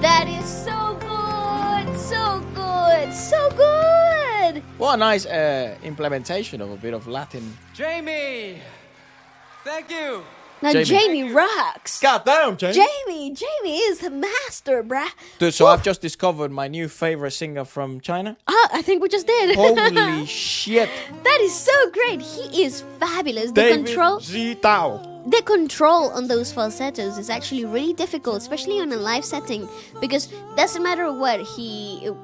That is so good, so good, so good. What a nice implementation of a bit of Latin. Jamie! Thank you! Now Jamie. Jamie rocks. God damn, Jamie is a master, bruh. Dude, so I've just discovered my new favorite singer from China. I think we just did. Holy shit. That is so great. He is fabulous. David Zee Tao. The control on those falsettos is actually really difficult, especially on a live setting, because doesn't matter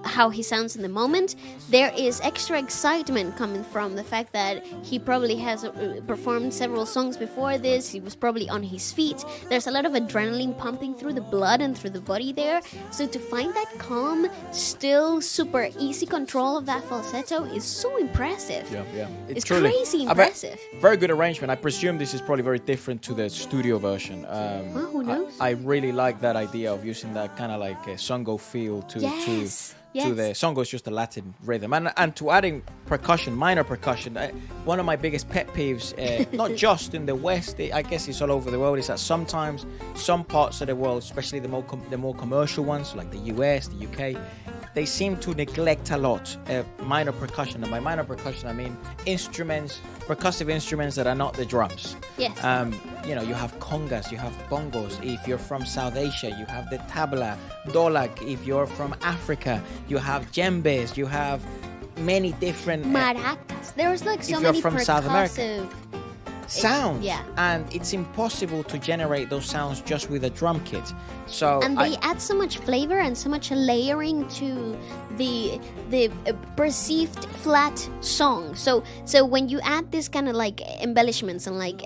how he sounds in the moment, there is extra excitement coming from the fact that he probably has performed several songs before this. He was probably on his feet. There's a lot of adrenaline pumping through the blood and through the body there. So to find that calm, still super easy control of that falsetto is so impressive. Yeah. It's truly crazy impressive. Very good arrangement. I presume this is probably very different to the studio version. Well, who knows? I really like that idea of using that kind of like songo feel to the songo is just a Latin rhythm, and to adding percussion, minor percussion. One of my biggest pet peeves, not just in the West, I guess it's all over the world, is that sometimes some parts of the world, especially the more commercial ones like the US, the UK, they seem to neglect a lot minor percussion. And by minor percussion, I mean percussive instruments that are not the drums. Yes. You have congas, you have bongos. If you're from South Asia, you have the tabla, dolak. If you're from Africa, you have djembes. You have many different Maracas. There's like so if you're many from South America. percussive sounds. Yeah. And it's impossible to generate those sounds just with a drum kit. So and they add so much flavor and so much layering to the perceived flat song. So when you add this kind of like embellishments and like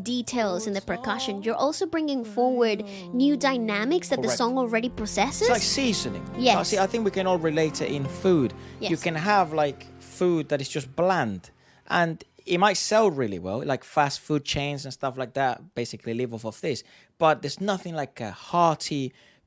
details in the percussion, you're also bringing forward new dynamics that the Correct. song already possesses. it's like seasoning. Yes. I think we can all relate it in food. Yes. You can have like food that is just bland, and it might sell really well, like fast food chains and stuff like that basically live off of this. But there's nothing like a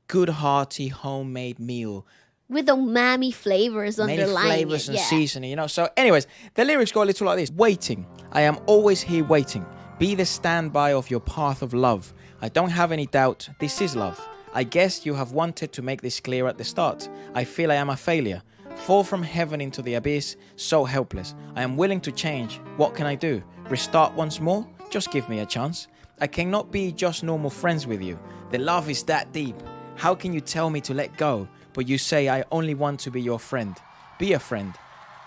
good hearty homemade meal. with umami flavors Many underlying flavors it. and seasoning, So anyways, the lyrics go a little like this. Waiting. I am always here waiting. Be the standby of your path of love. I don't have any doubt. This is love. I guess you have wanted to make this clear at the start. I feel I am a failure. Fall from heaven into the abyss, so helpless. I am willing to change. What can I do? Restart once more? Just give me a chance. I cannot be just normal friends with you. The love is that deep. How can you tell me to let go? But you say I only want to be your friend. Be a friend.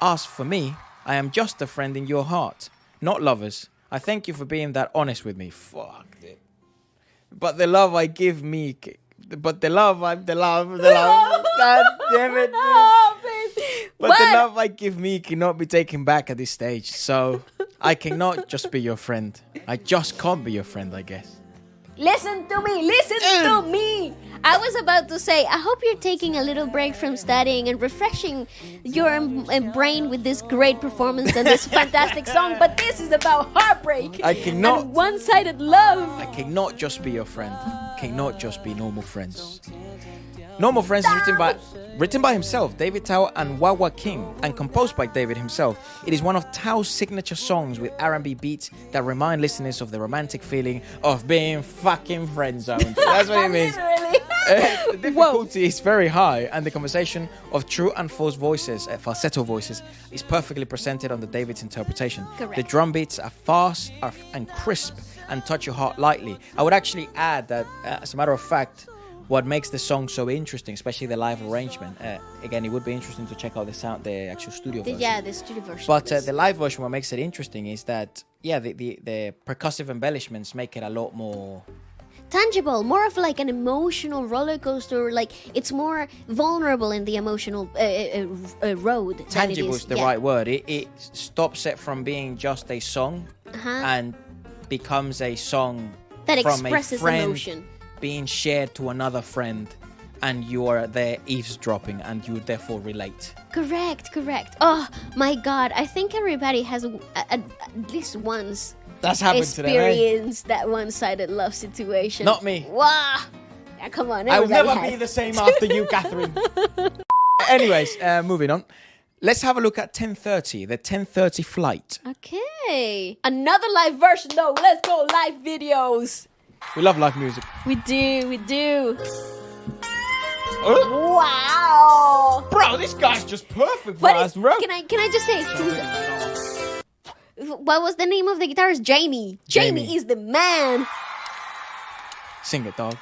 Ask for me. I am just a friend in your heart. Not lovers. I thank you for being that honest with me. Fuck it. But the love I give me... But the love... God damn it. Oh, baby. But What? the love I give me cannot be taken back at this stage. So I cannot just be your friend. I just can't be your friend, I guess. Listen to me, listen to me. I was about to say, I hope you're taking a little break from studying and refreshing your brain with this great performance and this fantastic song. But this is about heartbreak I cannot- and one-sided love. I cannot just be your friend. Cannot just be normal friends. Normal Friends is written by himself, David Tao and Wawa King, and composed by David himself. It is one of Tao's signature songs with R&B beats that remind listeners of the romantic feeling of being fucking friend-zoned. That's what it means. Literally. The difficulty is very high, and the conversation of true and false voices, falsetto voices, is perfectly presented under David's interpretation. Correct. The drum beats are fast and crisp and touch your heart lightly. I would actually add that, as a matter of fact, what makes the song so interesting, especially the live arrangement, again, it would be interesting to check out the actual studio version. Yeah, the studio version. But the live version, what makes it interesting is that, the percussive embellishments make it a lot more... tangible, more of like an emotional roller coaster. Like it's more vulnerable in the emotional road. than it Tangible is the yeah. right word. It stops it from being just a song and becomes a song That from expresses a friend emotion. being shared to another friend, and you are there eavesdropping, and you therefore relate. Correct. Oh my God, I think everybody has at least once That's happened to them, eh? experienced that one-sided love situation. Not me. Wow. Yeah, come on, I will everybody never has. be the same after you, Catherine. Anyways, moving on. Let's have a look at 10:30, the 10:30 flight. Okay. Another live version though. Let's go live videos. We love live music. We do. Oh, Wow. bro, this guy's just perfect for What us, is, bro. can I just say what was the name of the guitarist? Jamie. Jamie is the man. Sing it, dog.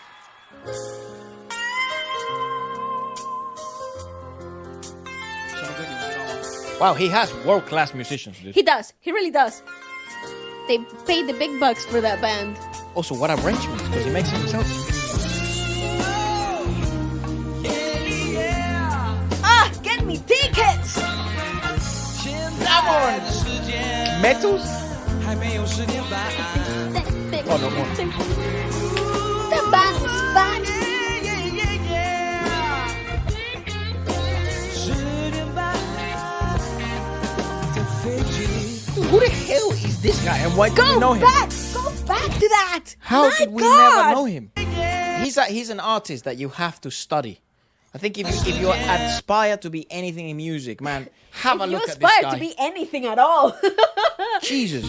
Wow, he has world-class musicians, dude. He does. He really does. They paid the big bucks for that band. Also, what arrangements, because he makes it himself. Ah, get me tickets. Come on! Metals? Oh, no more. The band is fat. Who the hell is this guy, and why do we know him? Go back to that. How My did we God. never know him? He's an artist that you have to study. I think if you aspire to be anything in music, man, have a You look at this aspire guy. to be anything at all. Jesus.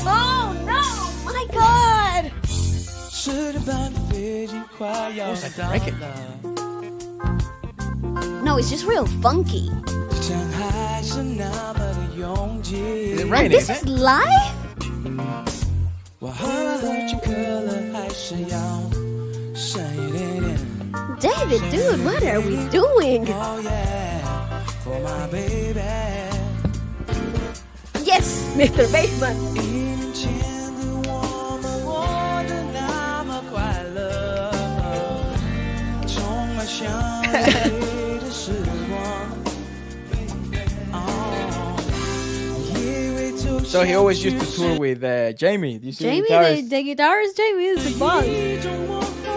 Oh no, my God. Break it. No, it's just real funky. Is it And raining? this Is is it? live? David, dude, what are we doing? Yes, Mr. Bateman. So he always used to tour with Jamie. Do you see Jamie, the guitarist? the guitarist, Jamie is the boss.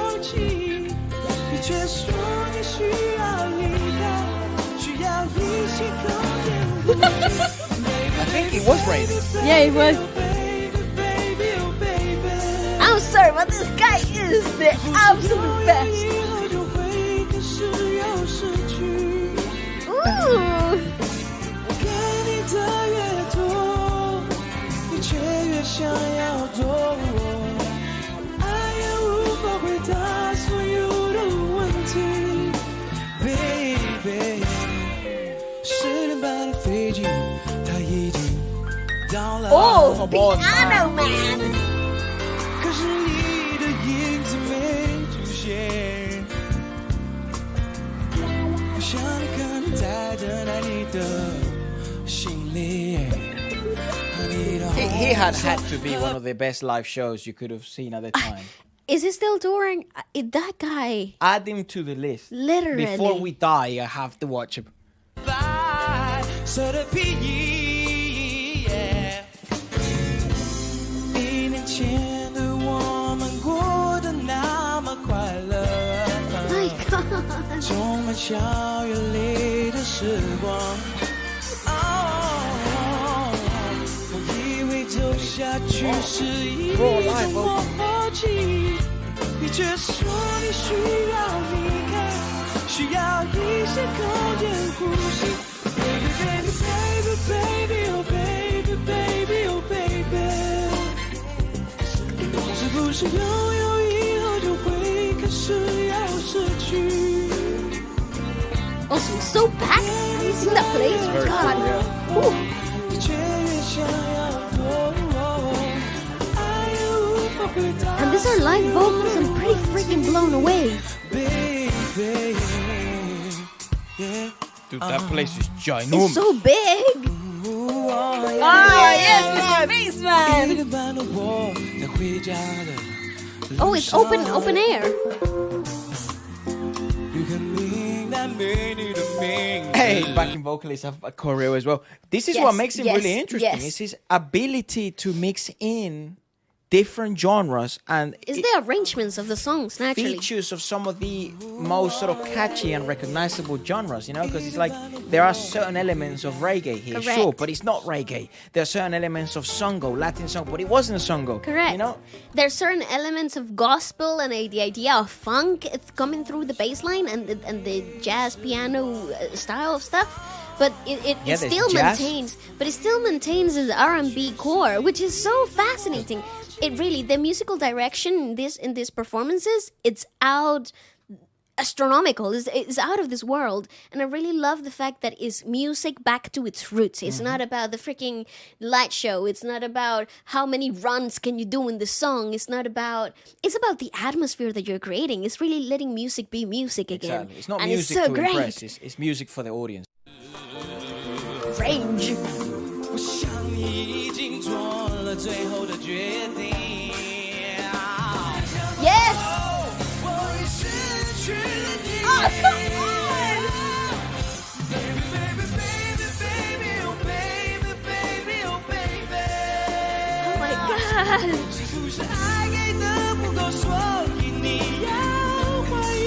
I think it was raining. Yeah, it was. I'm sorry, but this guy is the absolute best. Ooh. Oh, piano man. He had to be one of the best live shows you could have seen at the time. Is he still touring? That guy. Add him to the list. Literally. Before we die, I have to watch him. My God. Raw live vocals. Also, he's so packed. Have you seen that place? Very God. cool, yeah. Ooh. And these are live vocals. I'm pretty freaking blown away. Dude, that place is It's ginormous. so big. Oh, yes, Mr. Bassman. Oh, it's open air. Hey, backing vocalists have a choreo as well. This is Yes, what makes him yes, really interesting. yes. Is his ability to mix in different genres and It's the arrangements of the songs, naturally. features of some of the most sort of catchy and recognizable genres, you know, because it's like there are certain elements of reggae here, Correct. sure, but it's not reggae. There are certain elements of songo, Latin song, but it wasn't songo. Correct. You know, There's certain elements of gospel and the idea of funk it's coming through the bass line and the jazz piano style of stuff. But it there's still jazz. maintains its R&B core, which is so fascinating. It really, the musical direction in these performances, it's out astronomical. It's out of this world, and I really love the fact that it's music back to its roots. It's not about the freaking light show. It's not about how many runs can you do in the song. It's about the atmosphere that you're creating. It's really letting music be music again. exactly. It's not and music it's so to great. impress. It's music for the audience. Range. 我想你已经做了最后的决定。 Yes. 我已失去了你。 Oh, come on. Baby, baby, baby, baby, oh baby, baby, oh baby. Oh my god. 是不是爱给的不够，所以你要怀疑？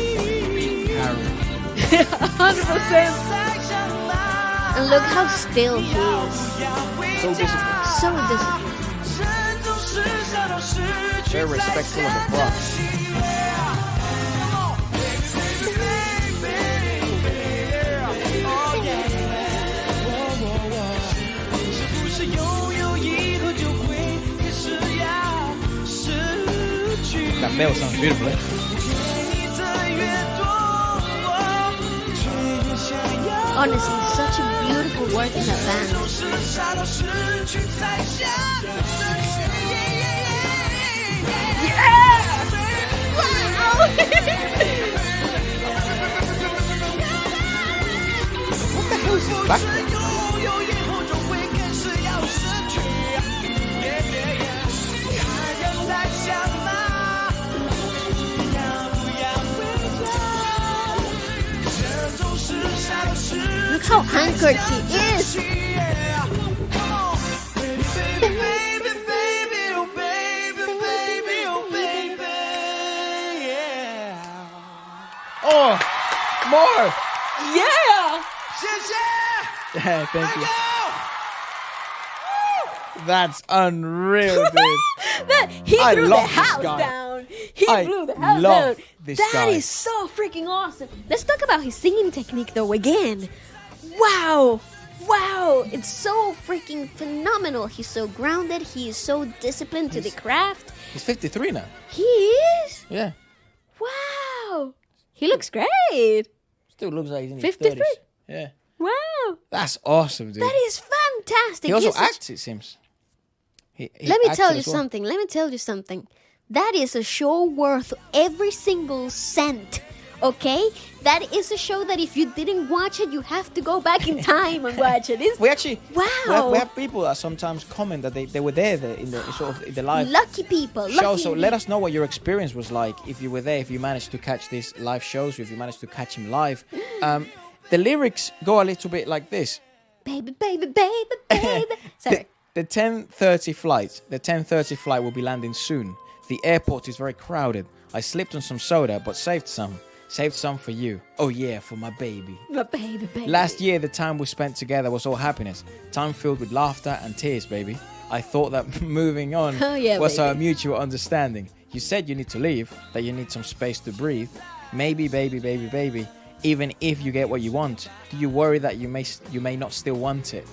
100%. And look how still he is. So disciplined. So disciplined. 人总是想到失去 Very respectful of the craft. 是不是拥有以后就会开始要失去？ That bell sounds beautiful. Eh? 你的越多，我却越想要。 Honestly, such a beautiful work in that band. 总是傻到失去才想失去。Wow! What the hell is this back? 拥有以后就会开始要失去。还要再想吗？要不要回家？人总是傻到失去。 Look how anchored he is. Oh, more. Yeah! Yeah, thank you. That's unreal, dude. He I threw the love this house guy. down. He I blew the house love down. this That guy. is so freaking awesome. Let's talk about his singing technique though again. Wow. Wow. It's so freaking phenomenal. He's so grounded. He is so disciplined to the craft. He's 53 now. He is? Yeah. Wow. He looks great. Still looks like he's in his 53? 30s. Yeah. Wow. That's awesome, dude. That is fantastic. He also He's such- acts, it seems. He Let me acted tell you as well. something. Let me tell you something. That is a show worth every single cent. Okay? That is a show that if you didn't watch it, you have to go back in time and watch it. It's We actually Wow. we have people that sometimes comment that they were there in the sort of in the live lucky people. show. Lucky So let us know what your experience was like if you were there, if you managed to catch these live shows, if you managed to catch him live. The lyrics go a little bit like this. Baby, baby, baby, baby. Sorry. The 10:30 flight. The 10:30 flight will be landing soon. The airport is very crowded. I slipped on some soda, but saved some. Saved some for you. Oh yeah, for my baby. My baby, baby. Last year, the time we spent together was all happiness. Time filled with laughter and tears, baby. I thought that moving on Oh, yeah, was baby. our mutual understanding. You said you need to leave, that you need some space to breathe. Maybe, baby, baby, baby. Even if you get what you want, do you worry that you may not still want it?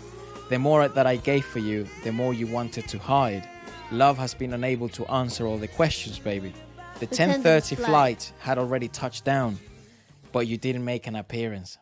The more that I gave for you, the more you wanted to hide. Love has been unable to answer all the questions, baby. The 10:30 flight had already touched down, but you didn't make an appearance.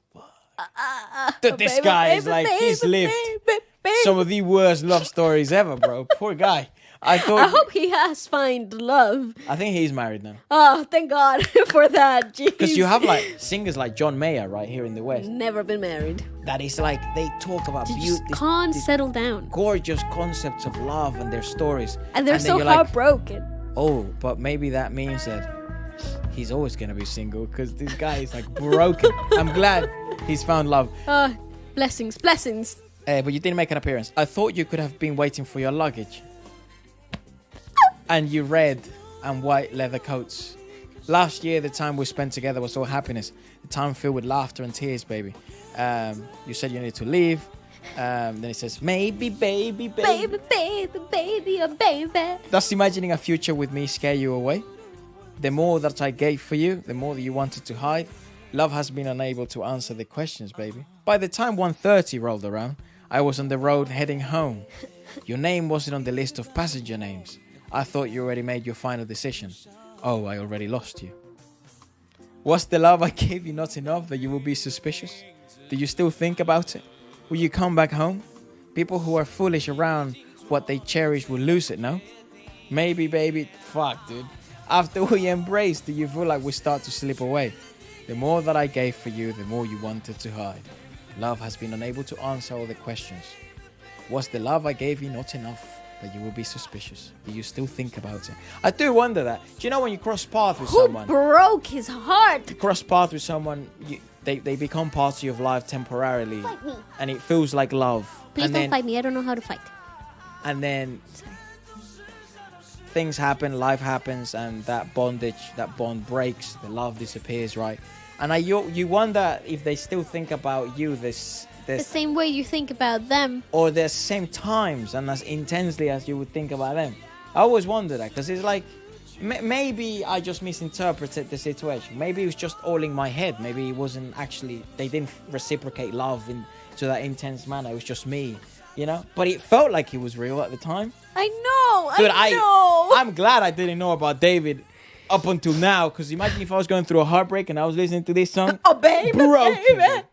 Dude, this Baby, guy is baby, like, he's baby, lived baby, baby. some of the worst love stories ever, bro. Poor guy. I I thought, hope he has found love. I think he's married now. Oh, thank God for that. Because you Jeez. have like singers like John Mayer right here in the West. Never been married. That is like, they talk about You beauty, just can't settle down. gorgeous concepts of love and their stories. And they're then so you're like, heartbroken. oh, but maybe that means that he's always going to be single because this guy is like broken. I'm glad he's found love. Blessings, blessings. But you didn't make an appearance. I thought you could have been waiting for your luggage. and you red and white leather coats. Last year, the time we spent together was all happiness. The time filled with laughter and tears, baby. You said you needed to leave. Then it says, maybe, baby, baby. Baby, baby, baby, oh baby. Does imagining a future with me scare you away? The more that I gave for you, the more that you wanted to hide. Love has been unable to answer the questions, baby. By the time 1:30 rolled around, I was on the road heading home. Your name wasn't on the list of passenger names. I thought you already made your final decision. Oh, I already lost you. Was the love I gave you not enough that you will be suspicious? Do you still think about it? Will you come back home? People who are foolish around what they cherish will lose it, no? Maybe, baby, fuck, dude. After we embrace, do you feel like we start to slip away? The more that I gave for you, the more you wanted to hide. Love has been unable to answer all the questions. Was the love I gave you not enough that you will be suspicious? Do you still think about it? I do wonder that. Do you know when you cross paths with Who someone? broke his heart? You cross paths with someone, they become part of your life temporarily. Fight me. And it feels like love. Please and don't then, fight me. I don't know how to fight. And then things happen, life happens, and that bond breaks, the love disappears, right? And you wonder if they still think about you The same way you think about them. or the same times and as intensely as you would think about them. I always wonder that, because it's like maybe I just misinterpreted the situation. Maybe it was just all in my head. Maybe it wasn't actually, they didn't reciprocate love to that intense manner. It was just me, you know? But it felt like it was real at the time. I know. Dude, I know. I'm glad I didn't know about David up until now, because imagine if I was going through a heartbreak and I was listening to this song. Oh, baby, Broken. baby.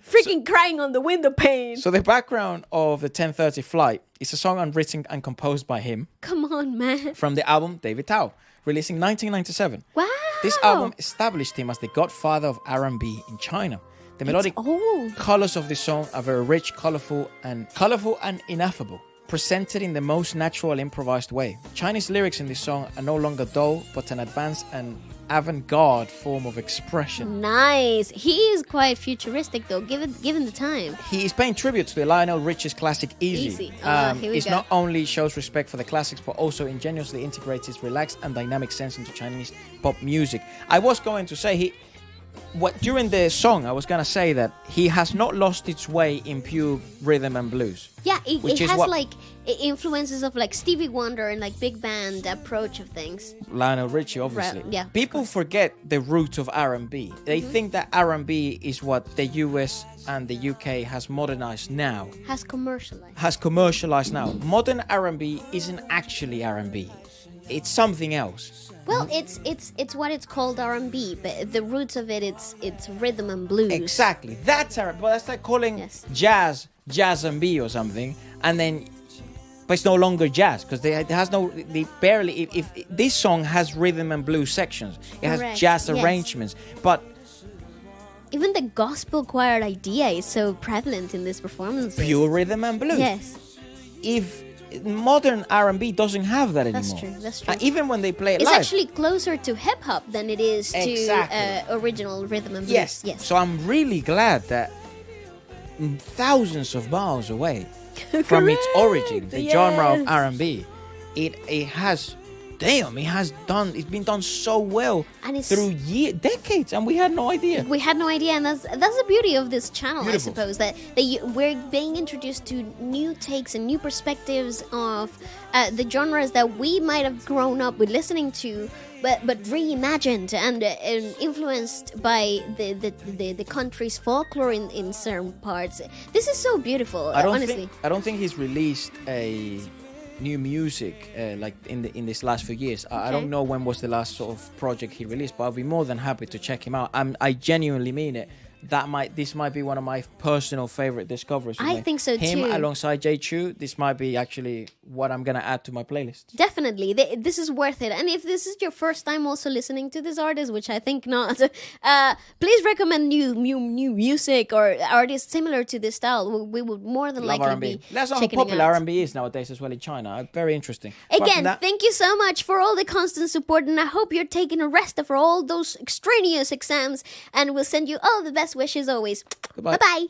Freaking crying on the window pane. So the background of the 10:30 flight is a song unwritten and composed by him Come on, man. from the album David Tao, released in 1997. Wow. This album established him as the godfather of R&B in China. The melodic old. colors of this song are very rich, colorful and ineffable, presented in the most natural improvised way. Chinese lyrics in this song are no longer dull, but an advanced and avant-garde form of expression. Nice. He is quite futuristic, though, given the time. He is paying tribute to the Lionel Richie's classic Easy. Easy. Here we It go. not only shows respect for the classics, but also ingeniously integrates his relaxed and dynamic sense into Chinese pop music. I was going to say during the song, I was going to say that he has not lost its way in pure rhythm and blues. Yeah, it Which is has what- like influences of like Stevie Wonder and like big band approach of things. Lionel Richie, obviously. Right, yeah, of People forget the roots of R&B. They Mm-hmm. think that R&B is what the US and the UK has modernized now. Has commercialized. Has commercialized now. Modern R&B isn't actually R&B. It's something else. Well, it's what it's called R&B, but the roots of it's rhythm and blues. Exactly. That's R&B. But that's like calling Yes. jazz and B or something, and then, but it's no longer jazz, because they barely. If this song has rhythm and blues sections, it has Correct. jazz Yes. arrangements, but Even the gospel choir idea is so prevalent in this performance. pure rhythm and blues. Yes, If modern R&B doesn't have that anymore. That's true, that's true. Even when they play it it's live. actually closer to hip hop than it is to Exactly. original rhythm and blues. Yes. Yes. So I'm really glad that thousands of miles away from its origin, the genre of Yes. R&B, it has, it's been done so well And it's- through decades, and we had no idea. We had no idea, and that's the beauty of this channel, Beautiful. I suppose, that we're being introduced to new takes and new perspectives of the genres that we might have grown up with listening to, but reimagined and influenced by the country's folklore in certain parts. This is so beautiful, honestly. I don't think he's released a new music like in this last few years. I Okay. don't know when was the last sort of project he released, but I'll be more than happy to check him out. I genuinely mean it. This might be one of my personal favorite discoveries. I think so Him too. alongside Chou, this might be actually what I'm gonna add to my playlist. Definitely, this is worth it. And if this is your first time also listening to this artist, which I think not, please recommend new music or artists similar to this style. We would more than Love likely R&B. be That's how checking popular it out. R&B is nowadays as well in China. Very interesting. Apart from Again, that- thank you so much for all the constant support, and I hope you're taking a rest for all those extraneous exams, and we'll send you all the best wishes always. Goodbye. Bye-bye.